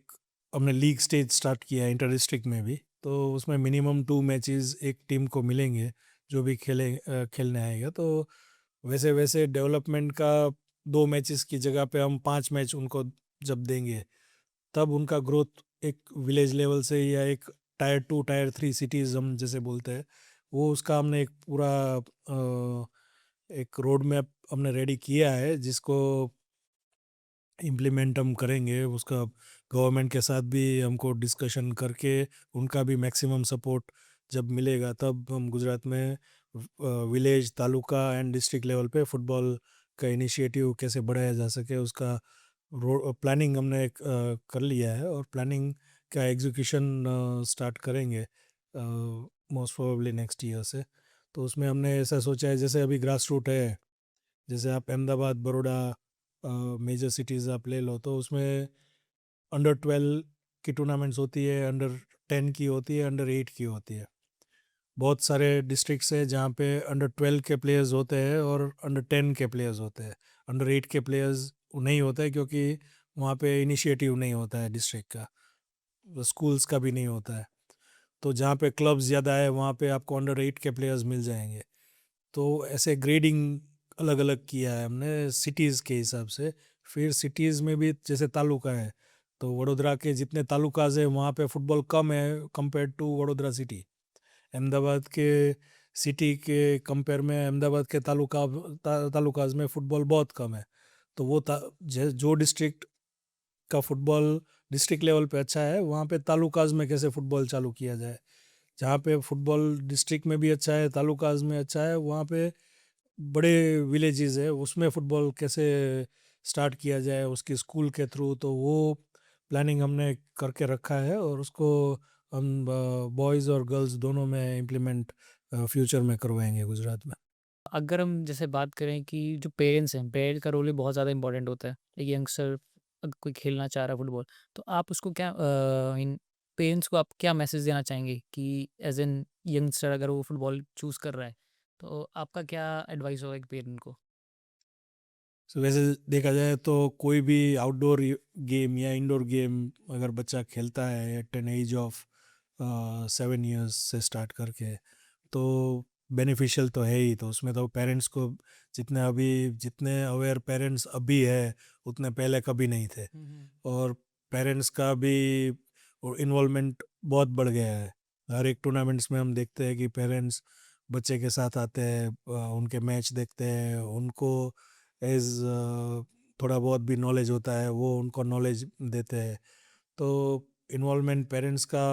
Speaker 1: हमने लीग स्टेज स्टार्ट किया है इंटर डिस्ट्रिक्ट में भी, तो उसमें मिनिमम 2 मैचेस एक टीम को मिलेंगे जो भी खेलने आएगा। तो वैसे वैसे डेवलपमेंट का 2 मैचेस की जगह पे हम 5 मैच उनको जब देंगे तब उनका ग्रोथ एक विलेज लेवल से या एक टायर 2 टायर 3 सिटीज़ हम जैसे बोलते हैं वो उसका हमने एक पूरा एक रोड मैप हमने रेडी किया है जिसको इम्प्लीमेंट हम करेंगे। उसका गवर्नमेंट के साथ भी हमको डिस्कशन करके उनका भी मैक्सिमम सपोर्ट जब मिलेगा तब हम गुजरात में village taluka and district level पे फुटबॉल का इनिशिएटिव कैसे बढ़ाया जा सके उसका प्लानिंग हमने कर लिया है और प्लानिंग का एग्जीक्यूशन स्टार्ट करेंगे मोस्ट प्रोबेबली नेक्स्ट ईयर से। तो उसमें हमने ऐसा सोचा है जैसे अभी ग्रास रूट है, जैसे आप अहमदाबाद बड़ौदा मेजर सिटीज़ आप ले लो तो उसमें अंडर 12 की टूर्नामेंट्स होती है, अंडर 10 की होती है, अंडर 8 की होती है। बहुत सारे डिस्ट्रिक्ट्स है जहाँ पे अंडर 12 के प्लेयर्स होते हैं और अंडर 10 के प्लेयर्स होते हैं। अंडर 8 के प्लेयर्स नहीं होते हैं क्योंकि वहाँ पे इनिशिएटिव नहीं होता है डिस्ट्रिक्ट का, स्कूल्स का भी नहीं होता है। तो जहाँ पे क्लब्स ज़्यादा है वहाँ पे आपको अंडर 8 के प्लेयर्स मिल जाएंगे। तो ऐसे ग्रेडिंग अलग अलग किया है हमने सिटीज़ के हिसाब से। फिर सिटीज़ में भी जैसे तालुका है तो वडोदरा के जितने तालुकाज़ है वहाँ पे फुटबॉल कम है compare to Vadodara city. Ahmedabad के सिटी के कंपेयर में अहमदाबाद के तालुकाज़ में फ़ुटबॉल बहुत कम है। तो वो जो डिस्ट्रिक्ट का फुटबॉल डिस्ट्रिक्ट लेवल पे अच्छा है वहाँ पे तालुकाज़ में कैसे फ़ुटबॉल चालू किया जाए। जहाँ पे फुटबॉल डिस्ट्रिक्ट में भी अच्छा है तालुकाज़ में अच्छा है वहाँ पे बड़े विलेजेस है उसमें फ़ुटबॉल कैसे स्टार्ट किया जाए उसकी स्कूल के थ्रू। तो वो प्लानिंग हमने करके रखा है और उसको हम बॉयज़ और गर्ल्स दोनों में इम्प्लीमेंट फ्यूचर में करवाएंगे गुजरात में।
Speaker 2: अगर हम जैसे बात करें कि जो पेरेंट्स हैं, पेरेंट्स का रोल भी बहुत ज़्यादा इंपॉर्टेंट होता है। एक यंगस्टर अगर कोई खेलना चाह रहा है फुटबॉल, तो आप उसको क्या इन पेरेंट्स को आप क्या मैसेज देना चाहेंगे कि एज़ एन यंगस्टर अगर वो फुटबॉल चूज़ कर रहा है, तो आपका क्या एडवाइस होगा एक पेरेंट को?
Speaker 1: सो वैसे देखा जाए तो कोई भी आउटडोर गेम या इंडोर गेम अगर बच्चा खेलता है at an age of 7 years से स्टार्ट करके, तो बेनिफिशियल तो है ही। तो उसमें तो पेरेंट्स को जितने अवेयर पेरेंट्स अभी है उतने पहले कभी नहीं थे। और पेरेंट्स का भी इन्वॉल्वमेंट बहुत बढ़ गया है। हर एक टूर्नामेंट्स में हम देखते हैं कि पेरेंट्स बच्चे के साथ आते हैं, उनके मैच देखते हैं, उनको एज थोड़ा बहुत भी नॉलेज होता है वो उनको नॉलेज देते हैं। तो इन्वॉल्वमेंट पेरेंट्स का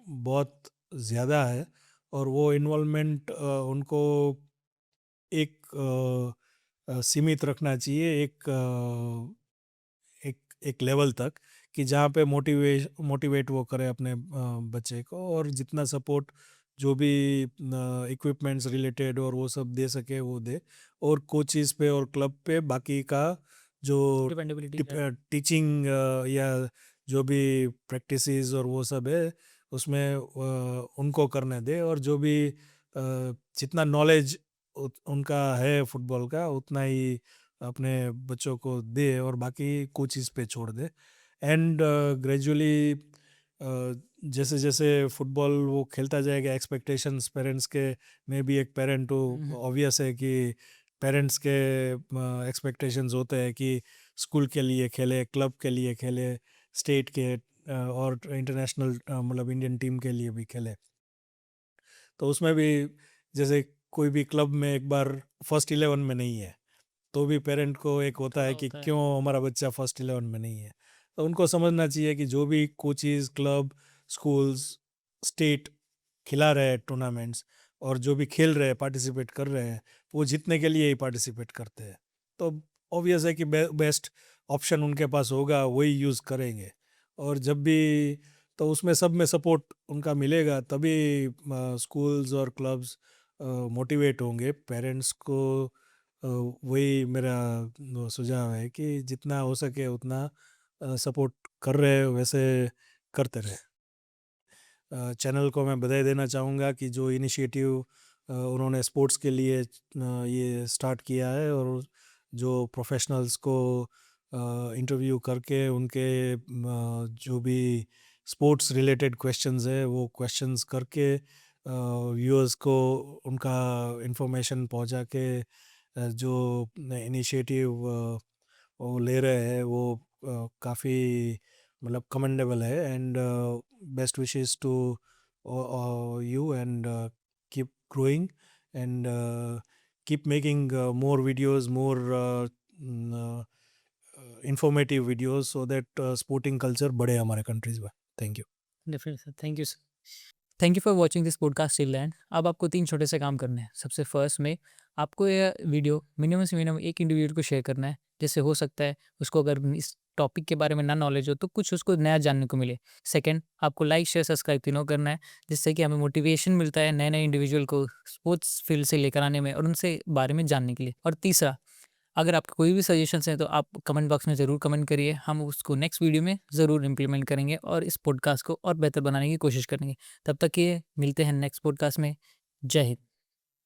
Speaker 1: बहुत ज़्यादा है, और वो इन्वॉल्वमेंट उनको एक सीमित रखना चाहिए, एक लेवल तक कि जहाँ पे मोटिवेट वो करे अपने बच्चे को, और जितना सपोर्ट जो भी इक्विपमेंट्स रिलेटेड और वो सब दे सके वो दे। और कोचिज़ पे और क्लब पे बाकी का जो
Speaker 2: डिपेंडेबिलिटी है।
Speaker 1: टीचिंग या जो भी प्रैक्टिसेस और वो सब है उसमें उनको करने दे। और जो भी जितना नॉलेज उनका है फुटबॉल का उतना ही अपने बच्चों को दे, और बाकी कोचिज़ पे छोड़ दे। एंड ग्रेजुअली जैसे जैसे फुटबॉल वो खेलता जाएगा, एक्सपेक्टेशंस पेरेंट्स के, में भी एक पेरेंट तो ऑब्वियस है कि पेरेंट्स के एक्सपेक्टेशंस होते हैं कि स्कूल के लिए खेले, क्लब के लिए खेले, स्टेट के और इंटरनेशनल मतलब इंडियन टीम के लिए भी खेले। तो उसमें भी जैसे कोई भी क्लब में एक बार फर्स्ट 11 में नहीं है तो भी पेरेंट को एक होता है कि
Speaker 2: होता है।
Speaker 1: क्यों हमारा बच्चा फर्स्ट 11 में नहीं है। तो उनको समझना चाहिए कि जो भी कोचिज़, क्लब, स्कूल्स, स्टेट खिला रहे हैं टूर्नामेंट्स, और जो भी खेल रहे हैं, पार्टिसिपेट कर रहे हैं, वो जीतने के लिए ही पार्टिसिपेट करते हैं। तो ऑब्वियस है कि बेस्ट ऑप्शन उनके पास होगा वही यूज़ करेंगे। और जब भी तो उसमें सब में सपोर्ट उनका मिलेगा तभी स्कूल्स और क्लब्स मोटिवेट होंगे। पेरेंट्स को वही मेरा सुझाव है कि जितना हो सके उतना सपोर्ट कर रहे वैसे करते रहे। चैनल को मैं बधाई देना चाहूँगा कि जो इनिशिएटिव उन्होंने स्पोर्ट्स के लिए ये स्टार्ट किया है, और जो प्रोफेशनल्स को इंटरव्यू करके उनके जो भी स्पोर्ट्स रिलेटेड क्वेश्चंस है वो क्वेश्चंस करके व्यूअर्स को उनका इंफॉर्मेशन पहुंचा के जो इनिशिएटिव वो ले रहे हैं वो काफ़ी मतलब कमेंडेबल है। And best wishes to you, and keep growing, and keep making more videos, more informative videos, so that sporting culture बढ़े हमारे कंट्रीज में। Thank you.
Speaker 2: Definitely sir, thank you sir. Thank you for watching this podcast till and. अब आपको 3 छोटे से काम करने हैं। सबसे फर्स्ट में आपको ये वीडियो मिनिमम से मिनिमम एक इंडिविजुअल को शेयर करना है, जिससे हो सकता है उसको अगर इस टॉपिक के बारे में ना नॉलेज हो तो कुछ उसको नया जानने को मिले। सेकंड, आपको लाइक, शेयर, सब्सक्राइब तीनों करना है, जिससे कि हमें मोटिवेशन मिलता है नए-नए इंडिविजुअल को स्पोर्ट्स फील्ड से लेकर आने में और उनसे बारे में जानने के लिए। और तीसरा, अगर आपके कोई भी सजेशंस हैं तो आप कमेंट बॉक्स में ज़रूर कमेंट करिए। हम उसको नेक्स्ट वीडियो में ज़रूर इम्प्लीमेंट करेंगे और इस पॉडकास्ट को और बेहतर बनाने की कोशिश करेंगे। तब तक के लिए मिलते हैं नेक्स्ट पॉडकास्ट में। जय हिंद।